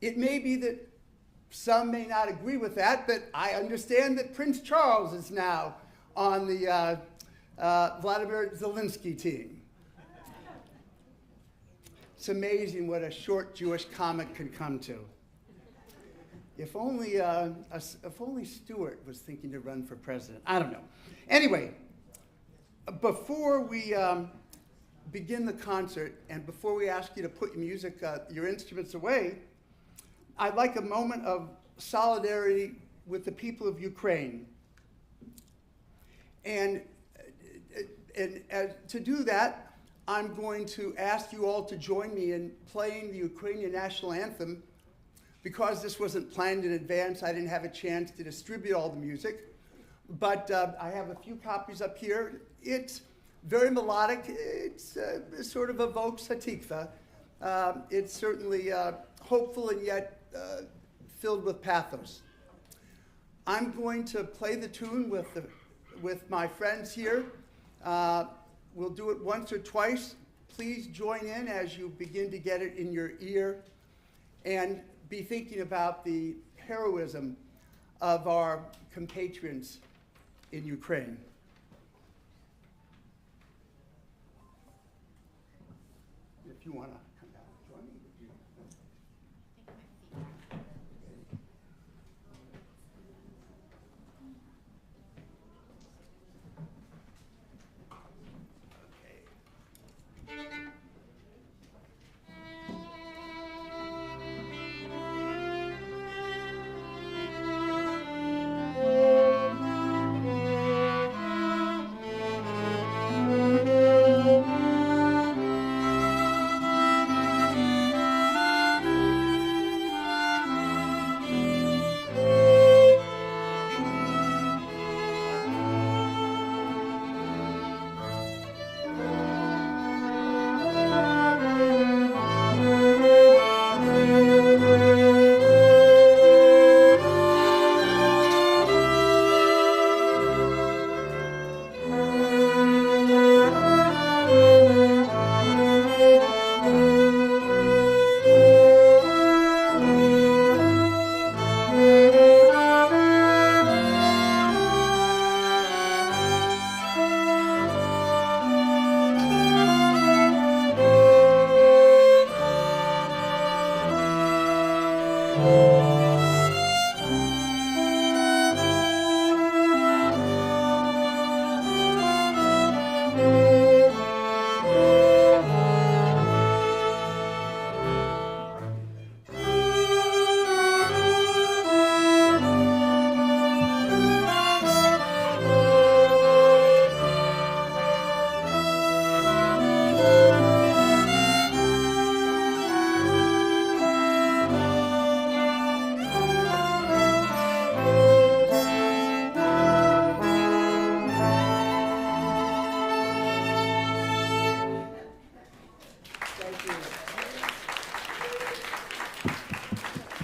It may be that some may not agree with that, but I understand that Prince Charles is now on the Vladimir Zelensky team. It's amazing what a short Jewish comic can come to. If only Stewart was thinking to run for president. I don't know. Anyway, before we begin the concert, and before we ask you to put your instruments away, I'd like a moment of solidarity with the people of Ukraine. And to do that, I'm going to ask you all to join me in playing the Ukrainian national anthem. Because this wasn't planned in advance, I didn't have a chance to distribute all the music. But I have a few copies up here. It's very melodic. It's sort of evokes Hatikva. It's certainly hopeful and yet filled with pathos. I'm going to play the tune with my friends here. We'll do it once or twice. Please join in as you begin to get it in your ear and be thinking about the heroism of our compatriots in Ukraine. If you want to come down and join me.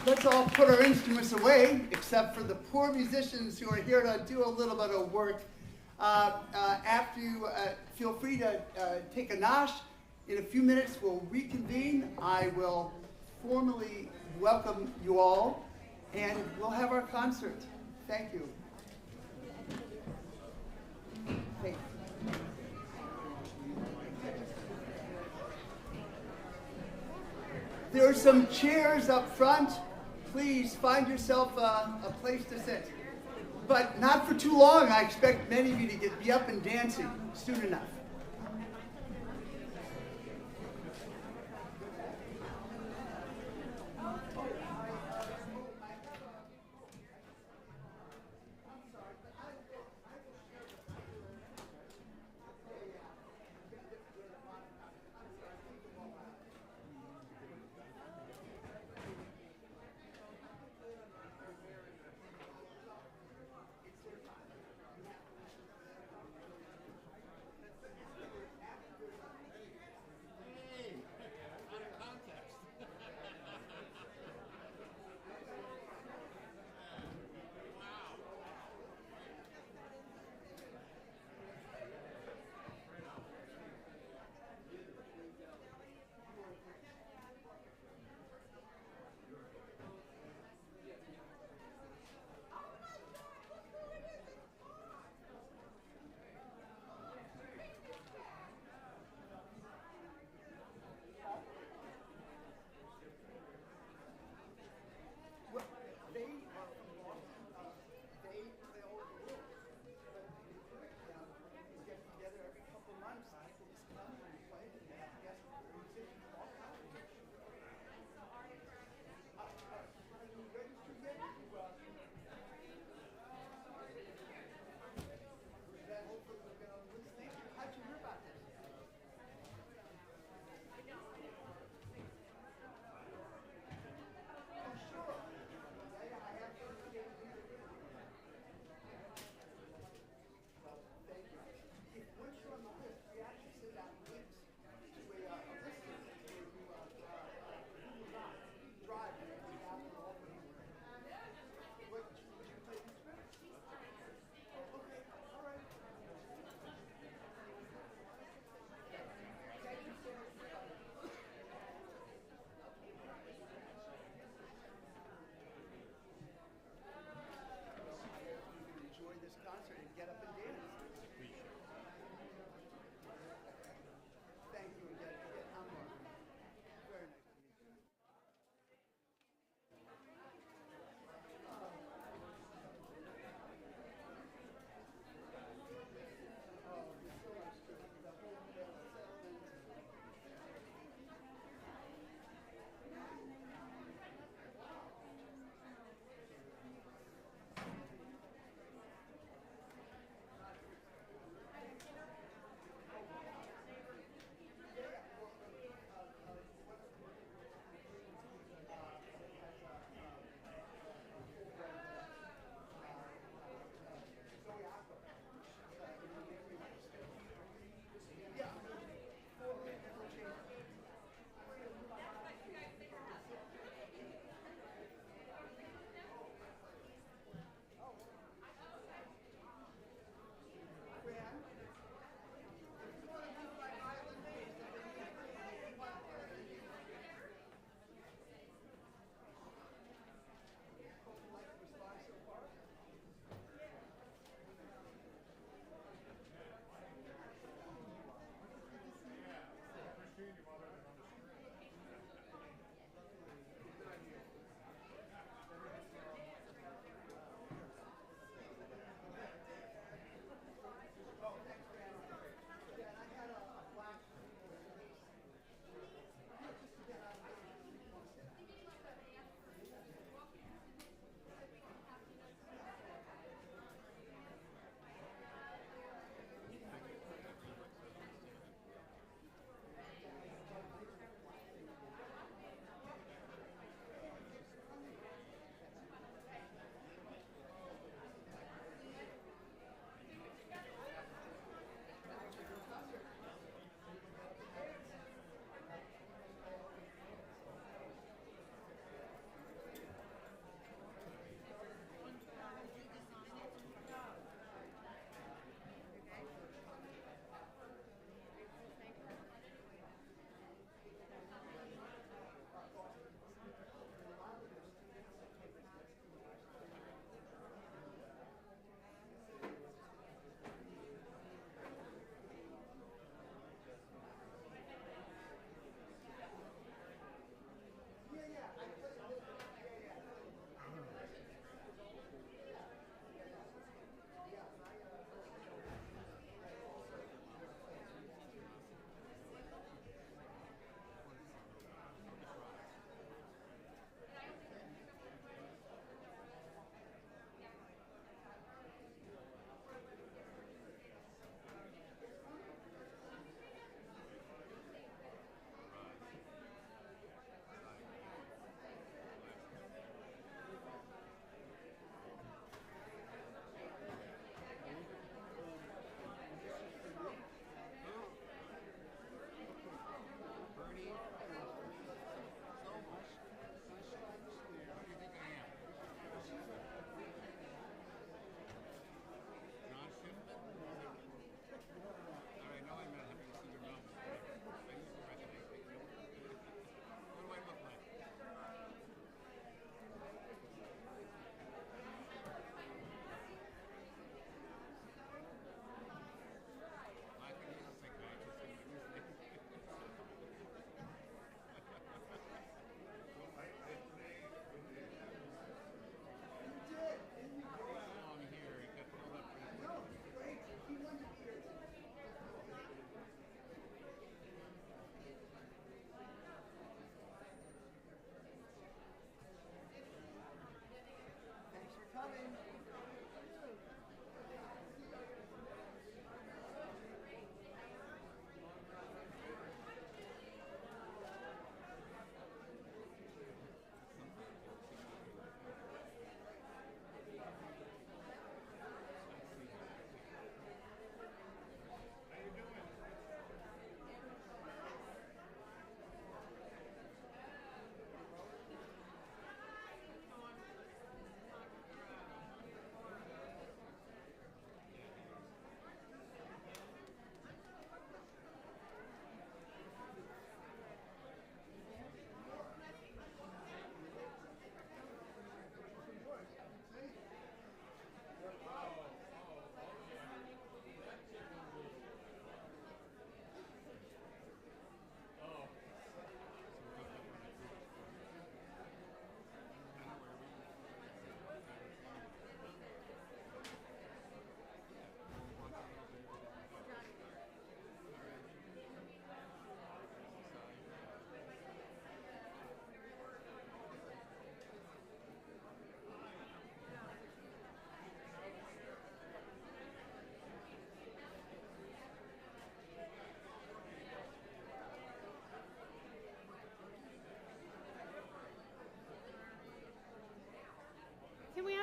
Let's all put our instruments away, except for the poor musicians who are here to do a little bit of work. After you feel free to take a nosh. In a few minutes, we'll reconvene. I will formally welcome you all, and we'll have our concert. Thank you. Thank you. There are some chairs up front. Please find yourself a place to sit. But not for too long. I expect many of you to be up and dancing soon enough.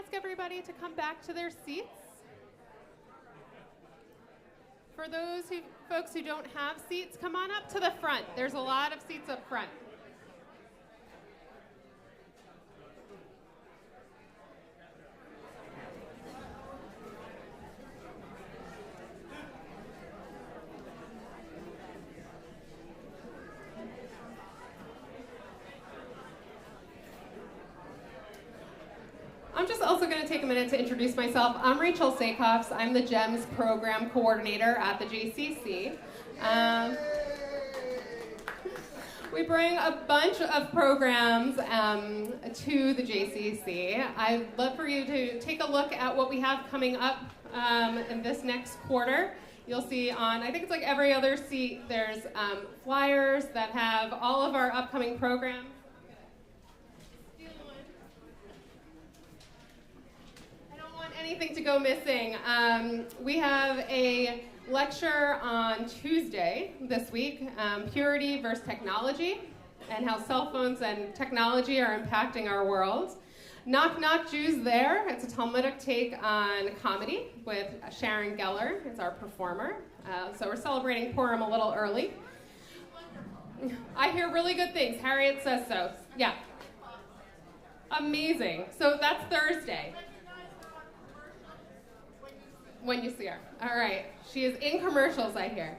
ask everybody to come back to their seats? For those folks who don't have seats, come on up to the front. There's a lot of seats up front. I'm just also going to take a minute to introduce myself. I'm Rachel Sakoffs. I'm the GEMS program coordinator at the JCC. We bring a bunch of programs to the JCC. I'd love for you to take a look at what we have coming up in this next quarter. You'll see on, I think it's like every other seat, there's flyers that have all of our upcoming programs. Anything to go missing. We have a lecture on Tuesday this week, Purity versus Technology, and how cell phones and technology are impacting our world. Knock Knock Jews There. It's a Talmudic take on comedy with Sharon Geller. It's our performer. So we're celebrating Purim a little early. I hear really good things. Harriet says so. Yeah. Amazing. So that's Thursday. When you see her. All right. She is in commercials, I hear.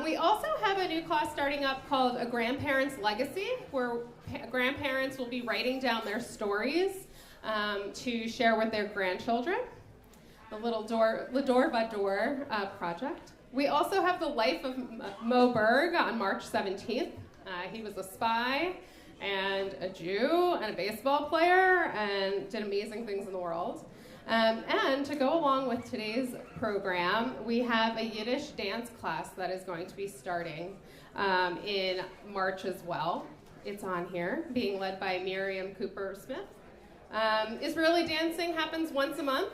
We also have a new class starting up called A Grandparent's Legacy, where grandparents will be writing down their stories to share with their grandchildren. The Little Lador Vador project. We also have the life of Mo Berg on March 17th. He was a spy and a Jew and a baseball player and did amazing things in the world. And to go along with today's program, we have a Yiddish dance class that is going to be starting in March as well. It's on here, being led by Miriam Cooper-Smith. Israeli dancing happens once a month,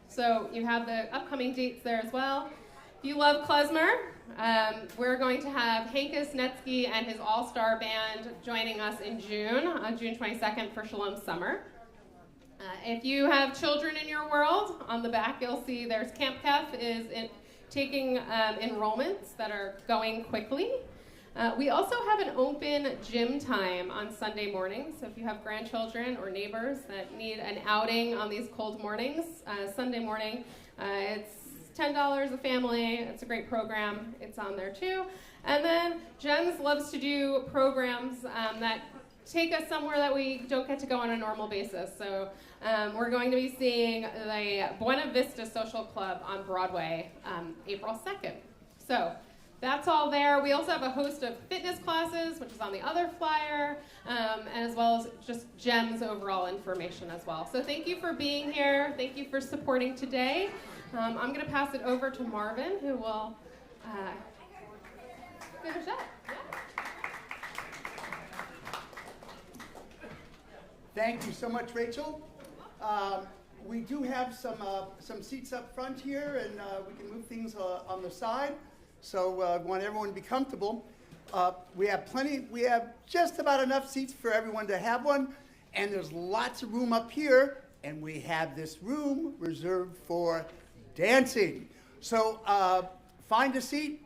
so you have the upcoming dates there as well. If you love klezmer, we're going to have Hankus Netsky and his all-star band joining us in June, on June 22nd for Shalom Summer. If you have children in your world, on the back you'll see there's Camp Kef is taking enrollments that are going quickly. We also have an open gym time on Sunday mornings. So if you have grandchildren or neighbors that need an outing on these cold mornings, Sunday morning, it's $10 a family. It's a great program. It's on there too. And then GEMS loves to do programs that take us somewhere that we don't get to go on a normal basis. So we're going to be seeing the Buena Vista Social Club on Broadway April 2nd. So that's all there. We also have a host of fitness classes, which is on the other flyer, and as well as just GEMS overall information as well. So thank you for being here. Thank you for supporting today. I'm going to pass it over to Marvin, who will finish up. Yeah. Thank you so much, Rachel. We do have some seats up front here, and we can move things on the side. So we want everyone to be comfortable. We have just about enough seats for everyone to have one, and there's lots of room up here, and we have this room reserved for dancing. So find a seat,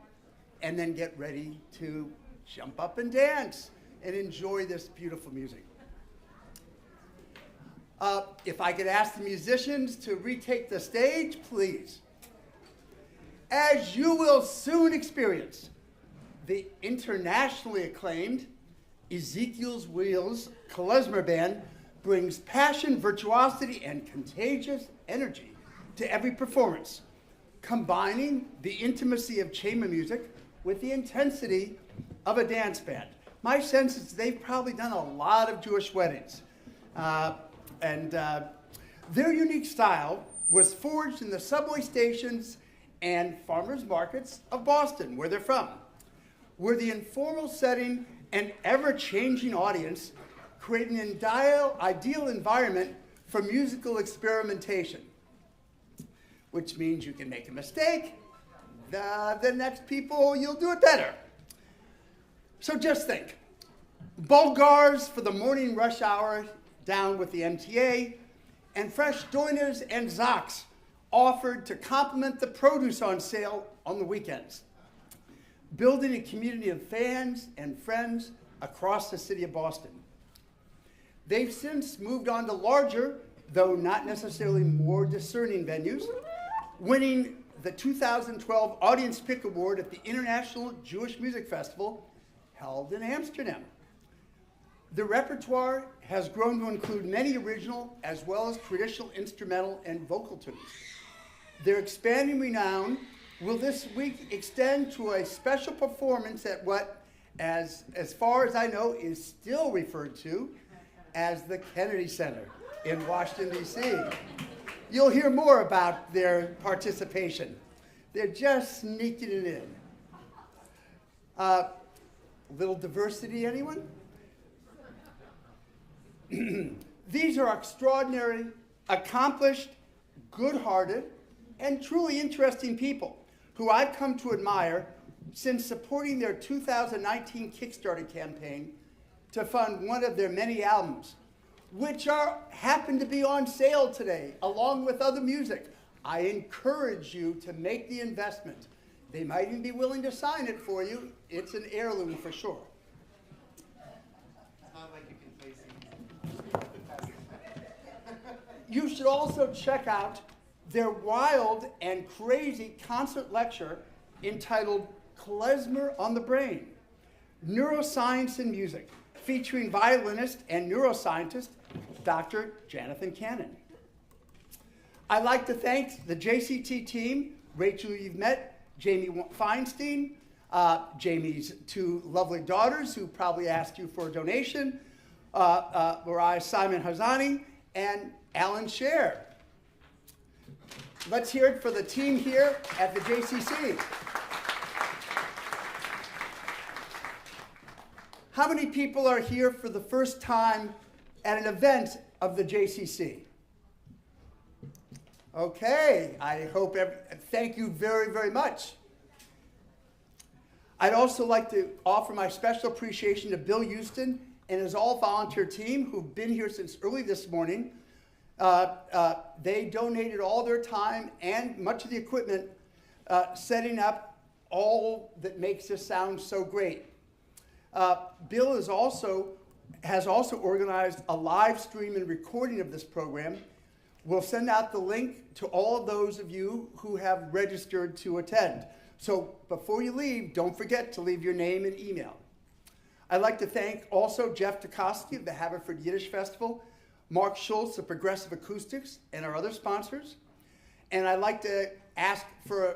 and then get ready to jump up and dance and enjoy this beautiful music. If I could ask the musicians to retake the stage, please. As you will soon experience, the internationally acclaimed Ezekiel's Wheels-Klezmer Band brings passion, virtuosity, and contagious energy to every performance, combining the intimacy of chamber music with the intensity of a dance band. My sense is they've probably done a lot of Jewish weddings. Their unique style was forged in the subway stations and farmers markets of Boston, where they're from, where the informal setting and ever-changing audience create an ideal environment for musical experimentation, which means you can make a mistake. The next people, you'll do it better. So just think, Bulgars for the morning rush hour down with the MTA, and fresh doiners and zocks offered to complement the produce on sale on the weekends, building a community of fans and friends across the city of Boston. They've since moved on to larger, though not necessarily more discerning venues, winning the 2012 Audience Pick Award at the International Jewish Music Festival held in Amsterdam. The repertoire has grown to include many original as well as traditional instrumental and vocal tunes. Their expanding renown will this week extend to a special performance at what, as far as I know, is still referred to as the Kennedy Center in Washington, D.C. You'll hear more about their participation. They're just sneaking it in. Little diversity, anyone? These are extraordinary, accomplished, good-hearted, and truly interesting people who I've come to admire since supporting their 2019 Kickstarter campaign to fund one of their many albums, which happen to be on sale today, along with other music. I encourage you to make the investment. They might even be willing to sign it for you. It's an heirloom for sure. It's not like you can play You should also check out their wild and crazy concert lecture entitled Klezmer on the Brain, Neuroscience and Music, featuring violinist and neuroscientist Dr. Jonathan Cannon. I'd like to thank the JCT team, Rachel you've met, Jamie Feinstein, Jamie's two lovely daughters who probably asked you for a donation, Mariah Simon Hazani, and Alan Scher. Let's hear it for the team here at the JCC. How many people are here for the first time at an event of the JCC? Okay, I hope, thank you very, very much. I'd also like to offer my special appreciation to Bill Houston and his all-volunteer team who've been here since early this morning. They donated all their time and much of the equipment setting up all that makes this sound so great. Bill has also organized a live stream and recording of this program. We'll send out the link to all of those of you who have registered to attend. So before you leave, don't forget to leave your name and email. I'd like to thank also Jeff Dukoski of the Haverford Yiddish Festival, Mark Schultz of Progressive Acoustics, and our other sponsors. And I'd like to ask for a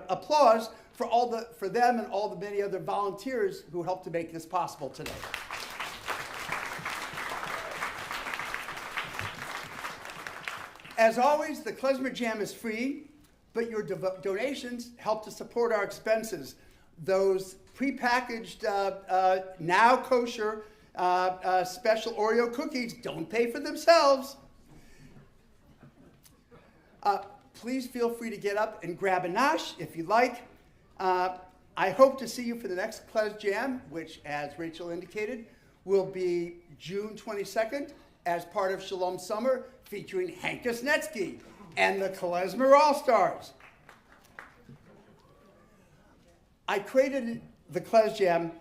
applause for them and all the many other volunteers who helped to make this possible today. As always, the Klezmer Jam is free, but your donations help to support our expenses. Those prepackaged, now kosher, special Oreo cookies don't pay for themselves. Please feel free to get up and grab a nosh if you'd like. I hope to see you for the next Klez Jam, which, as Rachel indicated, will be June 22nd as part of Shalom Summer, featuring Hank Kuznetsky and the Klezmer All-Stars. I created the Klez Jam.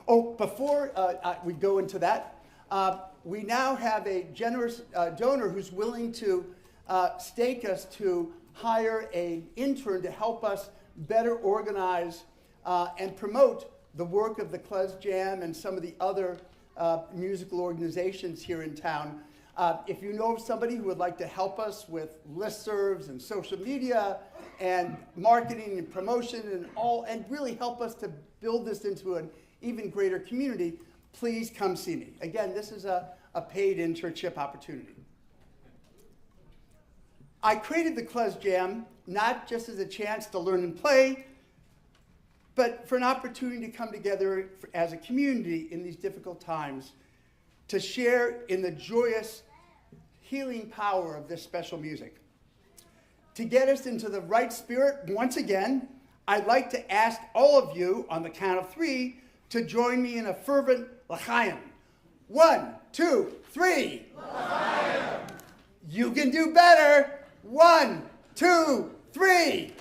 Oh, before we go into that, we now have a generous donor who's willing to stake us to hire an intern to help us better organize and promote the work of the Klez Jam and some of the other musical organizations here in town. If you know of somebody who would like to help us with listservs and social media and marketing and promotion and really help us to build this into an even greater community, please come see me. Again, this is a paid internship opportunity. I created the Klez Jam not just as a chance to learn and play, but for an opportunity to come together as a community in these difficult times to share in the joyous healing power of this special music. To get us into the right spirit once again, I'd like to ask all of you on the count of 3 to join me in a fervent l'chaim. 1, 2, 3. L'chaim. You can do better. 1, 2, 3.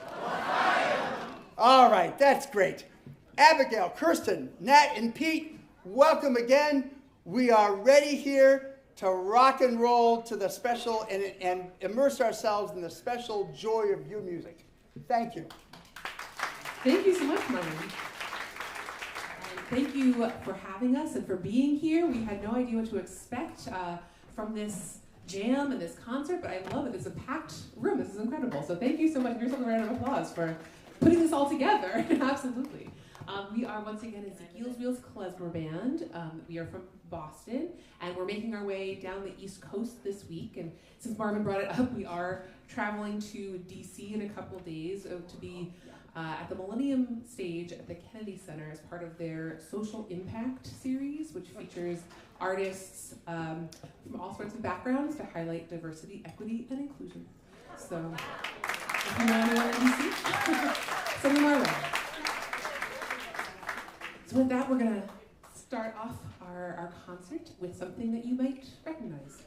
All right, that's great. Abigail, Kirsten, Nat, and Pete, welcome again. We are ready here to rock and roll to the special and immerse ourselves in the special joy of your music. Thank you. Thank you so much, Marvin. Thank you for having us and for being here. We had no idea what to expect from this jam and this concert, but I love it. It's a packed room. This is incredible. So thank you so much. Here's a round of applause for putting this all together. Absolutely. We are once again Ezekiel's Wheels-Klezmer band. We are from Boston, and we're making our way down the East Coast this week. And since Marvin brought it up, we are traveling to DC in a couple days to be at the Millennium Stage at the Kennedy Center as part of their Social Impact series, which features artists from all sorts of backgrounds to highlight diversity, equity, and inclusion. So, if you know anyone in DC, send them our way. So with that, we're going to start off our concert with something that you might recognize.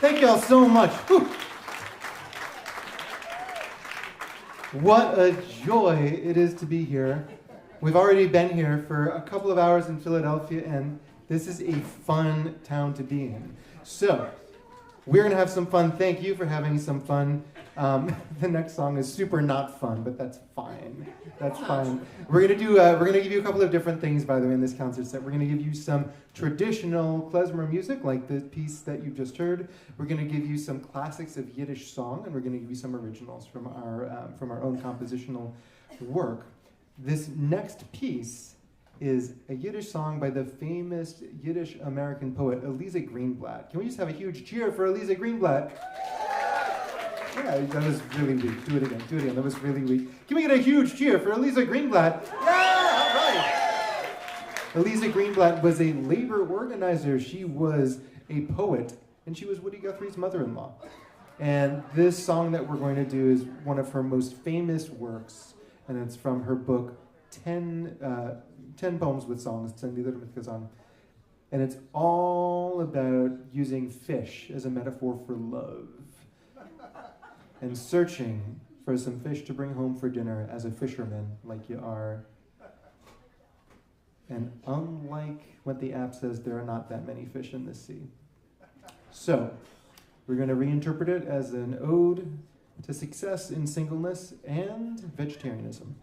Thank y'all so much. Whew. What a joy it is to be here. We've already been here for a couple of hours in Philadelphia, and this is a fun town to be in. So, we're going to have some fun. Thank you for having some fun. The next song is super not fun, but that's fine. That's fine. We're going to give you a couple of different things, by the way, in this concert set. We're going to give you some traditional klezmer music, like the piece that you just heard. We're going to give you some classics of Yiddish song, and we're going to give you some originals from our own compositional work. This next piece is a Yiddish song by the famous Yiddish American poet Eliza Greenblatt. Can we just have a huge cheer for Eliza Greenblatt? Yeah, that was really weak. Do it again. That was really weak. Can we get a huge cheer for Eliza Greenblatt? Yeah, all right. Eliza Greenblatt was a labor organizer. She was a poet, and she was Woody Guthrie's mother-in-law. And this song that we're going to do is one of her most famous works, and it's from her book, 10 Poems with Songs, 10 Lieder mit Gesang. And it's all about using fish as a metaphor for love and searching for some fish to bring home for dinner as a fisherman like you are. And unlike what the app says, there are not that many fish in this sea. So, we're going to reinterpret it as an ode to success in singleness and vegetarianism.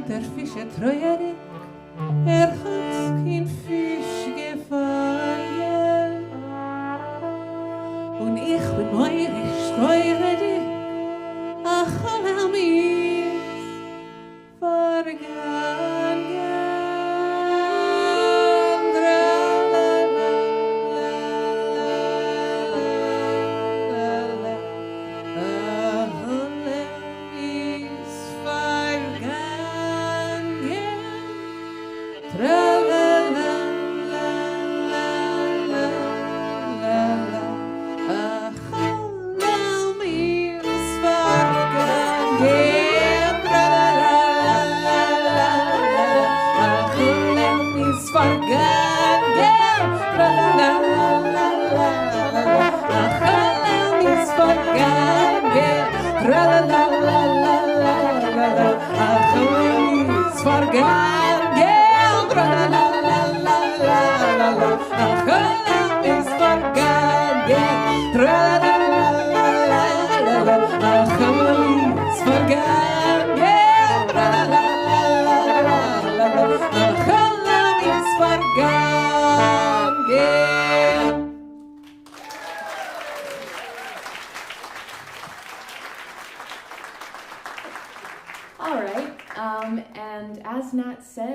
Der Fische treuerig, hat kein Fisch gefangen. Und ich bin meurig, steuerig, ach, all mir vergangen.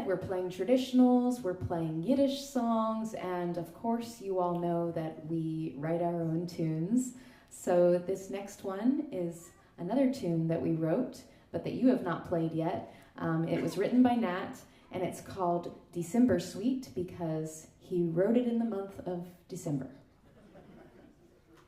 We're playing traditionals, we're playing Yiddish songs, and of course you all know that we write our own tunes. So this next one is another tune that we wrote, but that you have not played yet. It was written by Nat, and it's called December Suite because he wrote it in the month of December.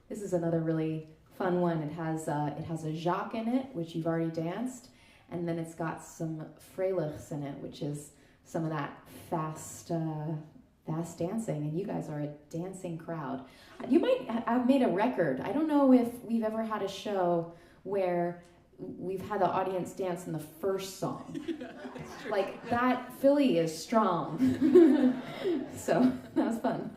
This is another really fun one. It has a Jacques in it, which you've already danced, and then it's got some Freilichs in it, which is some of that fast dancing, and you guys are a dancing crowd. You might have made a record. I don't know if we've ever had a show where we've had the audience dance in the first song. Like, that Philly is strong. So that was fun.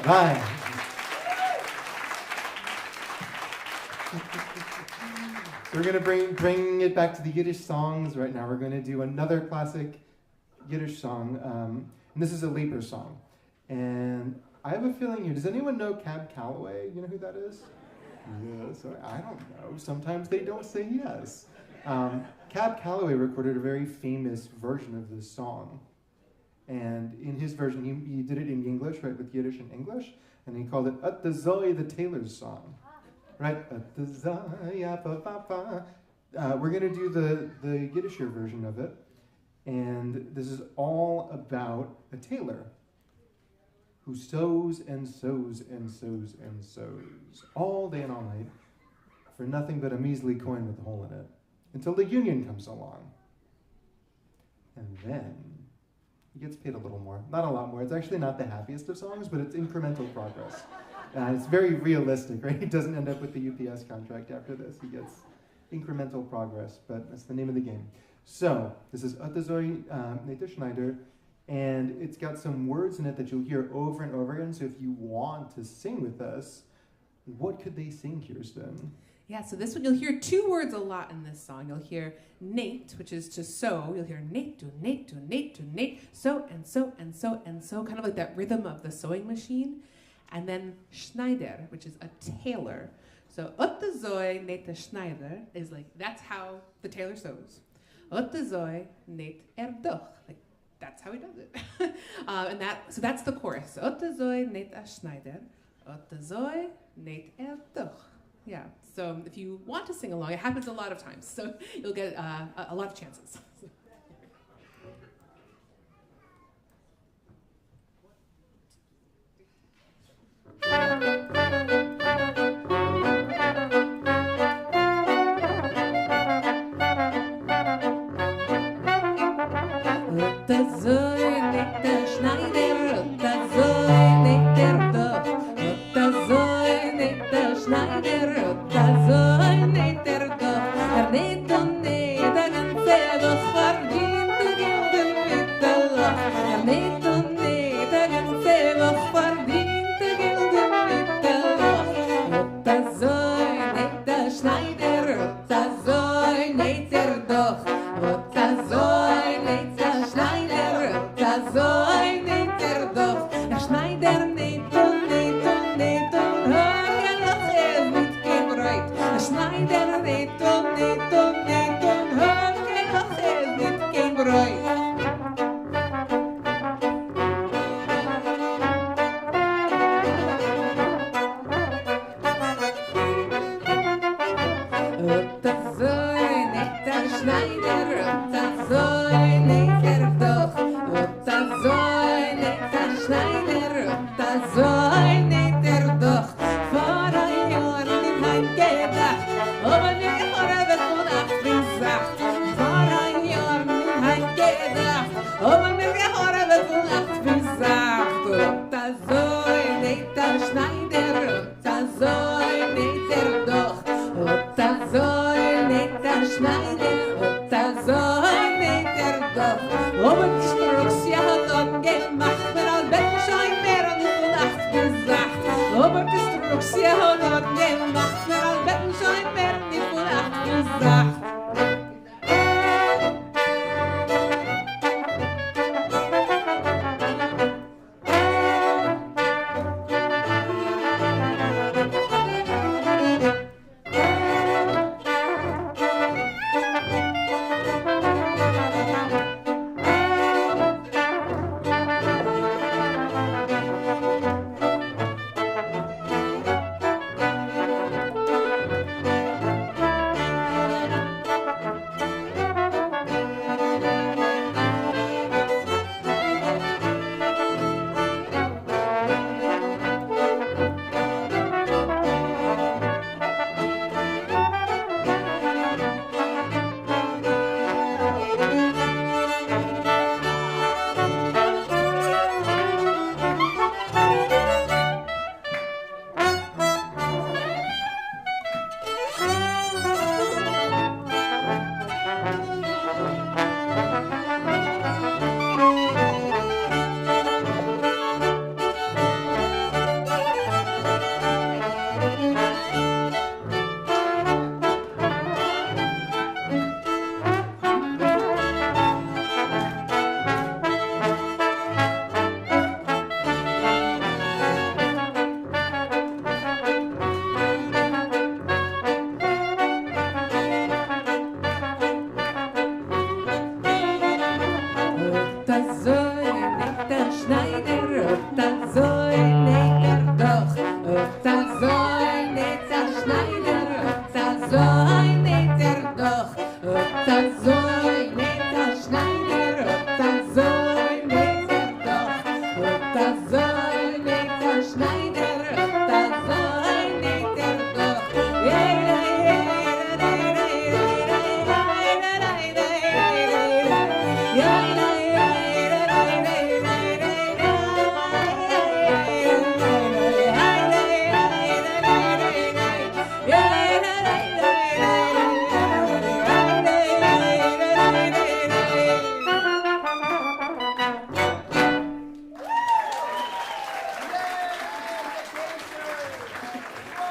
Right. So we're going to bring it back to the Yiddish songs right now. We're going to do another classic Yiddish song. And this is a Leaper song. And I have a feeling here, does anyone know Cab Calloway? You know who that is? Yes, I don't know. Sometimes they don't say yes. Cab Calloway recorded a very famous version of this song. And in his version, he did it in English, right, with Yiddish and English, and he called it Ut the Zoe, the Tailor's Song, right? Ut the Zoe, we're going to do the Yiddisher version of it, and this is all about a tailor who sews and sews and sews and sews all day and all night for nothing but a measly coin with a hole in it, until the union comes along. And then he gets paid a little more. Not a lot more. It's actually not the happiest of songs, but it's incremental progress. It's very realistic, right? He doesn't end up with the UPS contract after this. He gets incremental progress, but that's the name of the game. So, this is Ottazoi Nete Schneider, and it's got some words in it that you'll hear over and over again. So if you want to sing with us, what could they sing, Kirsten? Yeah, so this one, you'll hear two words a lot in this song. You'll hear Nate, which is to sew. You'll hear Nate, do Nate, do Nate, do Nate, sew and sew and sew and sew, kind of like that rhythm of the sewing machine. And then Schneider, which is a tailor. So Ottazoi Nete Schneider is like, that's how the tailor sews. Ottazoi Nate Doch, like that's how he does it. So that's the chorus. Ottazoi Nete Schneider, Ottazoi Nate Doch. Yeah, so if you want to sing along, it happens a lot of times, so you'll get a lot of chances.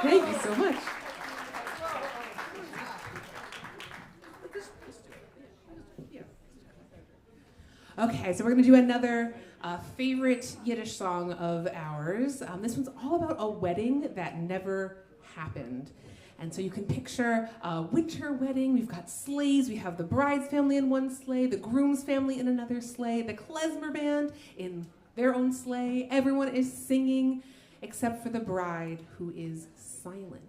Thank you so much. Okay, so we're going to do another favorite Yiddish song of ours. This one's all about a wedding that never happened. And so you can picture a winter wedding. We've got sleighs. We have the bride's family in one sleigh, the groom's family in another sleigh, the klezmer band in their own sleigh. Everyone is singing except for the bride, who is silent.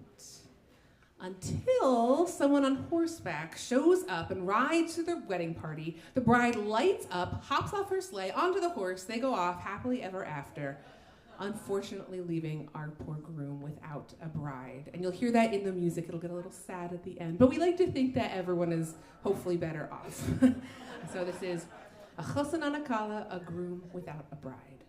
Until someone on horseback shows up and rides to the wedding party. The bride lights up, hops off her sleigh, onto the horse. They go off happily ever after, unfortunately leaving our poor groom without a bride. And you'll hear that in the music. It'll get a little sad at the end. But we like to think that everyone is hopefully better off. So this is a chosan anakala, a groom without a bride.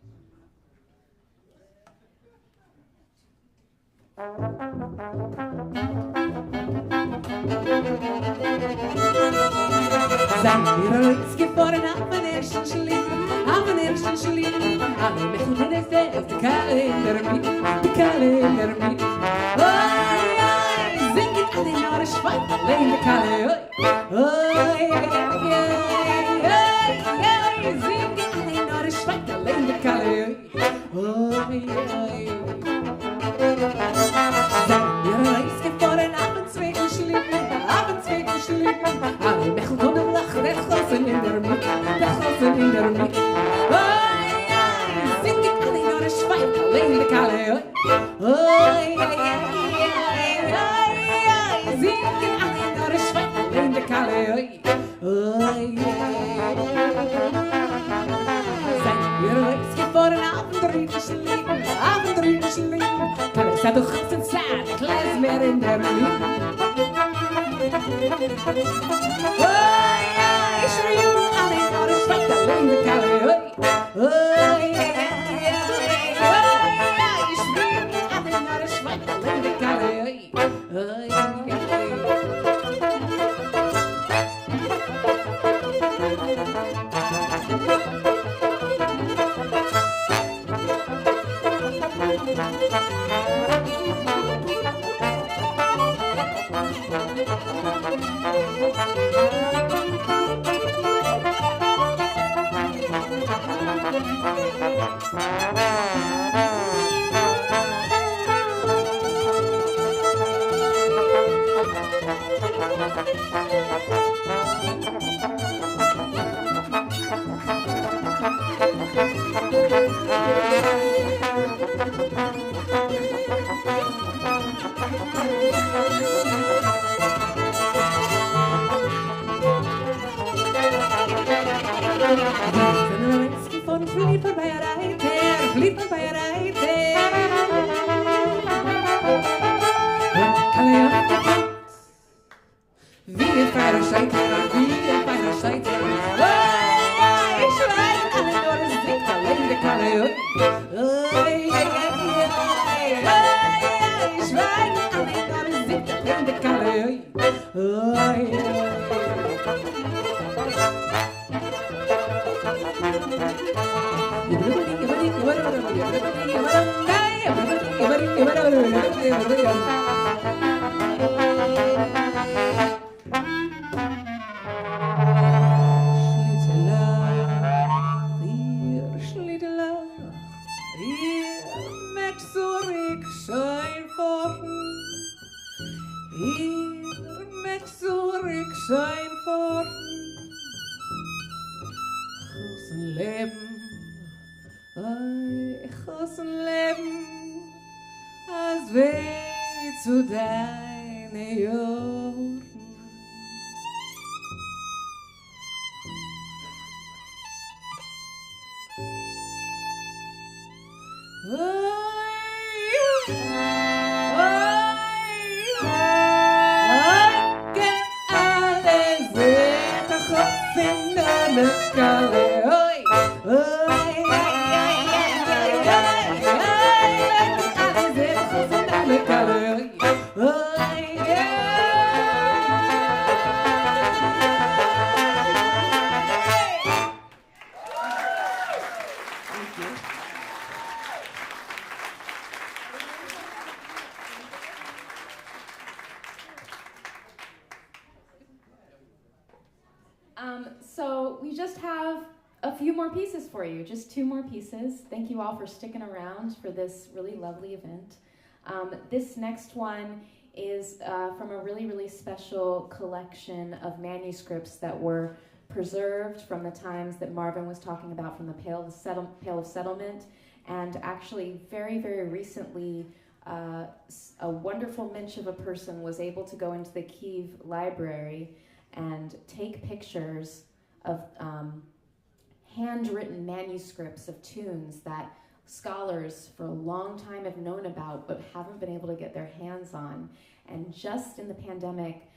Zijn wir uns geboren auf den ersten Schlitten, auf den ersten Schlitten. Alle Mädchen ist der Kalender mit, der Kalender mit. Oi, oi, singet alle Jahre Schwein, allein der Kalender. Oi, oi, oi, singet alle Jahre Schwein, allein der Kalender. Oi, oi. Zijn wir uns geboren auf den zweiten Schlitten, auf den zweiten Schlitten. Alle Mädchen können lachen, der Chosen in der Mitte, der Chosen in der Mitte. Oi, oi, singet alle Jahre Schwein, allein der Kalender. Oi, oi, oi, oi, singet alle Jahre Schwein, allein der Kalender. Oi, oi. Zijn wir uns geboren auf den dritten Schlitten, auf den dritten Schlitten. Kann es ja doch ganz sein, der Klezmer in der Mitte. Oi, oi, schreeuw alle Jahre Schwein, allein der Kalender. Oi, oi, oi, schreeuw alle Jahre Schwein, allein der Kalender. Oi, oi. So we just have a few more pieces for you, just 2 more pieces. Thank you all for sticking around for this really lovely event. This next one is from a really, really special collection of manuscripts that were preserved from the times that Marvin was talking about from the Pale of Settlement. And actually, very, very recently, a wonderful mensch of a person was able to go into the Kiev library and take pictures of handwritten manuscripts of tunes that scholars for a long time have known about but haven't been able to get their hands on. And just in the pandemic,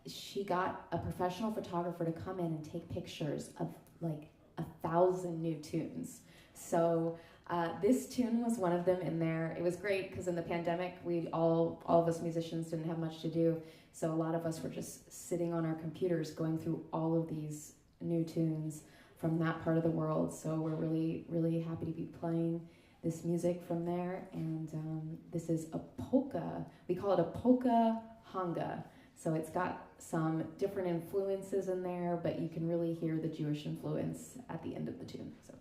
she got a professional photographer to come in and take pictures of like 1,000 new tunes. So this tune was one of them in there. It was great because in the pandemic, all of us musicians didn't have much to do. So a lot of us were just sitting on our computers going through all of these new tunes from that part of the world. So we're really, really happy to be playing this music from there. And this is a polka. We call it a polka hanga. So it's got some different influences in there, but you can really hear the Jewish influence at the end of the tune. So.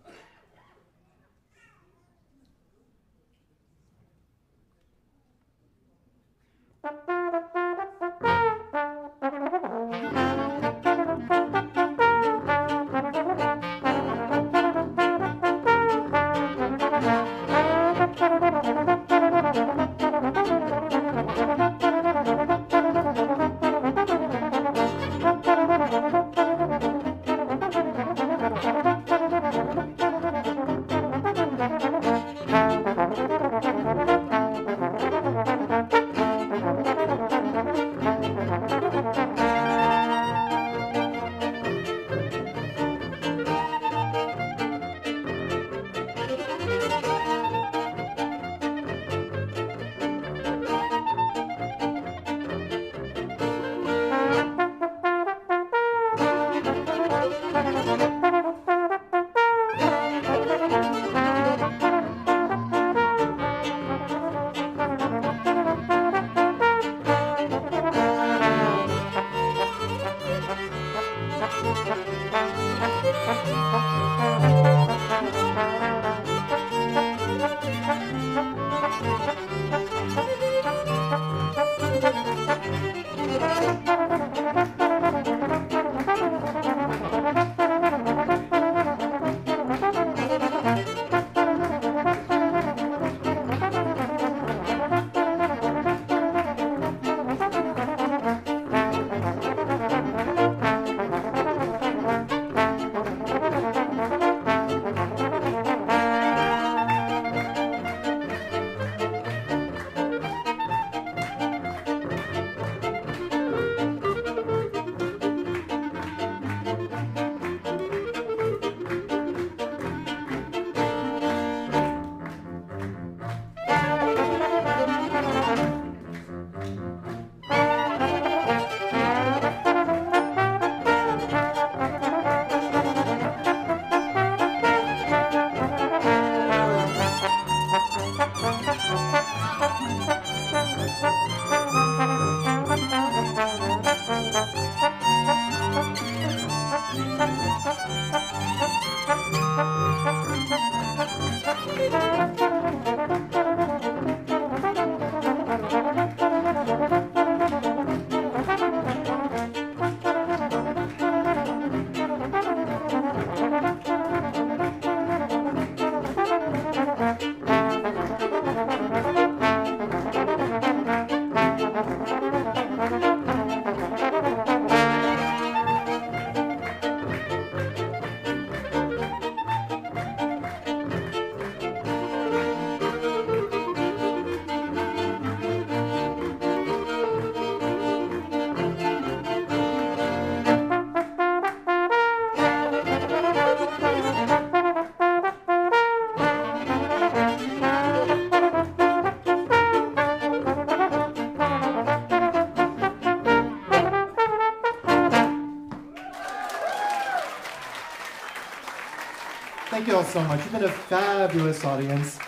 Thank you all so much. You've been a fabulous audience.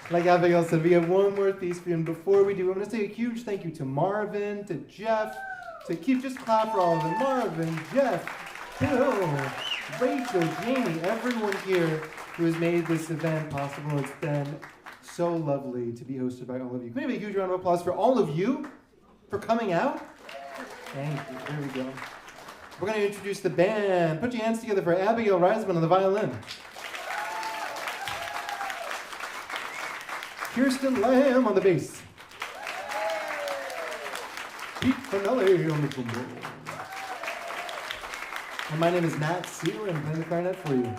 Like Abigail said, we have one more piece for you. And before we do, I'm going to say a huge thank you to Marvin, to Jeff, to Keith. Just clap for all of them. Marvin, Jeff, Bill, Rachel, Jamie, everyone here who has made this event possible. It's been so lovely to be hosted by all of you. Can we have a huge round of applause for all of you for coming out? Thank you. There we go. We're going to introduce the band. Put your hands together for Abigail Reisman on the violin. Kirsten Lamb on the bass. Pete Finelli on the trombone. And my name is Matt Sealer, and I'm playing the clarinet for you.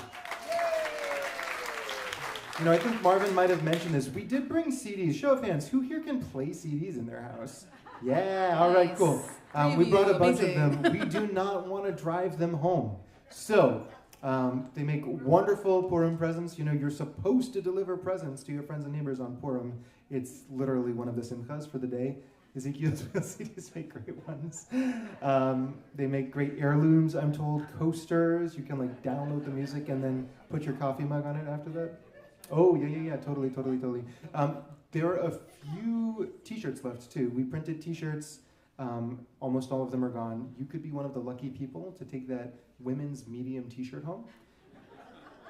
You know, I think Marvin might have mentioned this. We did bring CDs. Show of hands. Who here can play CDs in their house? Yeah, all right, cool. We brought a bunch of them. We do not want to drive them home. So, they make wonderful Purim presents. You know, you're supposed to deliver presents to your friends and neighbors on Purim. It's literally one of the simchas for the day. Ezekiel's CDs make great ones. They make great heirlooms, I'm told, coasters. You can like download the music and then put your coffee mug on it after that. Oh, yeah, totally. There are a few t-shirts left too. We printed t-shirts. Almost all of them are gone. You could be one of the lucky people to take that women's medium t-shirt home.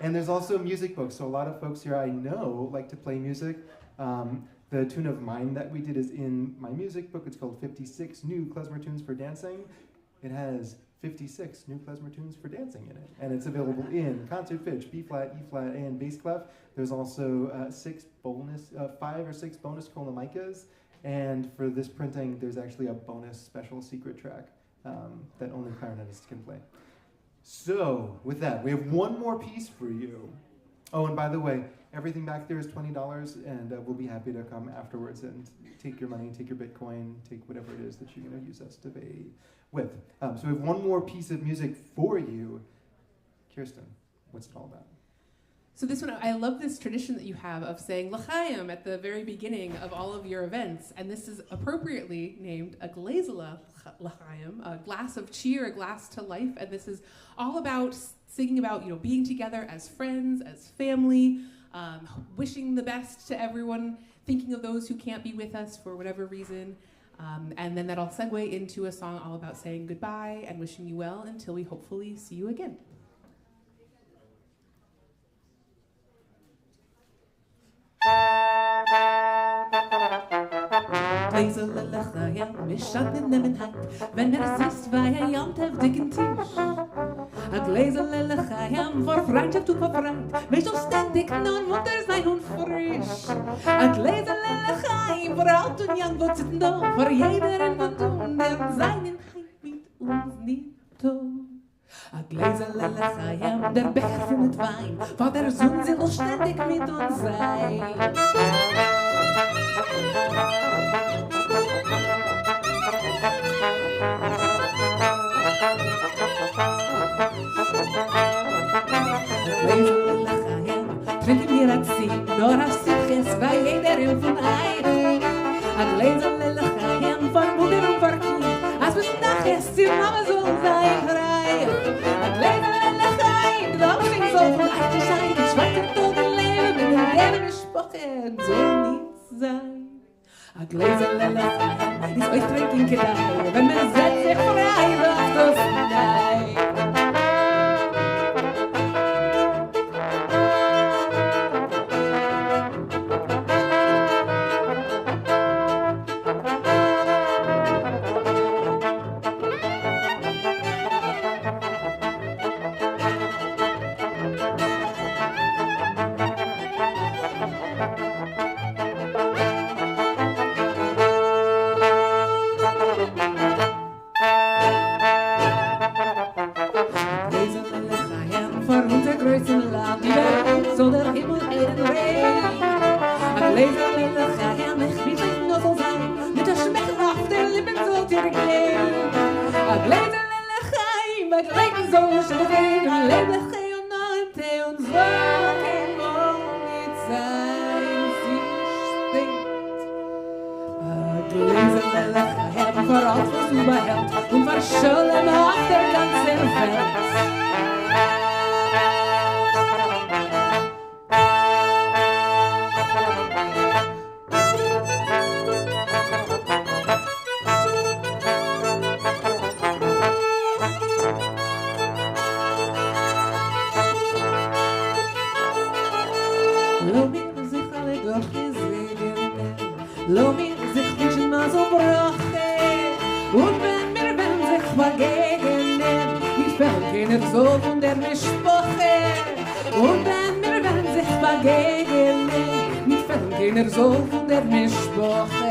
And there's also music books. So a lot of folks here I know like to play music. The tune of mine that we did is in my music book. It's called 56 New Klezmer Tunes for Dancing. It has 56 new klezmer tunes for dancing in it. And it's available in concert pitch, B flat, E flat, and bass clef. There's also 5 or 6 bonus kolamaikas. And for this printing, there's actually a bonus special secret track that only clarinetists can play. So, with that, we have one more piece for you. Oh, and by the way, everything back there is $20, and we'll be happy to come afterwards and take your money, take your Bitcoin, take whatever it is that you're going to use us to pay with. So we have one more piece of music for you. Kirsten, what's it all about? So this one, I love this tradition that you have of saying l'chaim at the very beginning of all of your events, and this is appropriately named a glazela l'chaim, a glass of cheer, a glass to life, and this is all about singing about, you know, being together as friends, as family, wishing the best to everyone, thinking of those who can't be with us for whatever reason, and then that'll segue into a song all about saying goodbye and wishing you well until we hopefully see you again. Gläserle l'chaim, wir standen in dem Hand, wenn sitzt bei Jant auf dicken Tisch. A Gläserle l'chaim, vor Freundschaft und vor Freund, wir so ständig nur munter sein und frisch. A Gläserle l'chaim, vor alt und jung, wo sitzen da, vor jeder und von der seinen Heim mit uns nicht tot. A Gläserle l'chaim, der Becher für mit Wein, vor der Sonne sie will ständig mit uns sein. Gläserle l'chaim, trinken wir ein Ziel, nur ein Simches bei jeder und von einem. A Gläserle l'chaim, von Mutter und von Kind, als bis nachher die Mama soll sein frei. A Gläserle l'chaim, glaub ich soll von Eich sein, die schweigt im Toten leben, mit der Leben gesprochen, soll nicht sein. A Gläserle l'chaim, ist euch trinken gedei, wenn man setzt sich frei, lacht das nein. Und verschollen auf der ganzen Welt. begegnen, wir fällen keiner so von der Mischproche. Und wenn wir werden sich begegnen, wir fällen keiner so von der Mischproche.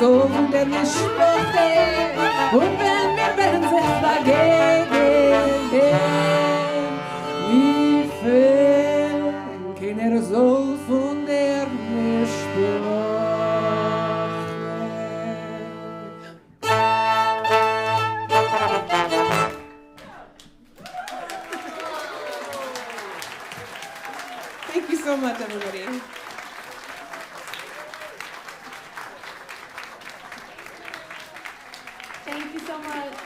So von der Mischproche. Und wenn wir werden sich begegnen, wie viel keiner soll von der Mischproche. Thank you so much, everybody. Thank you so much.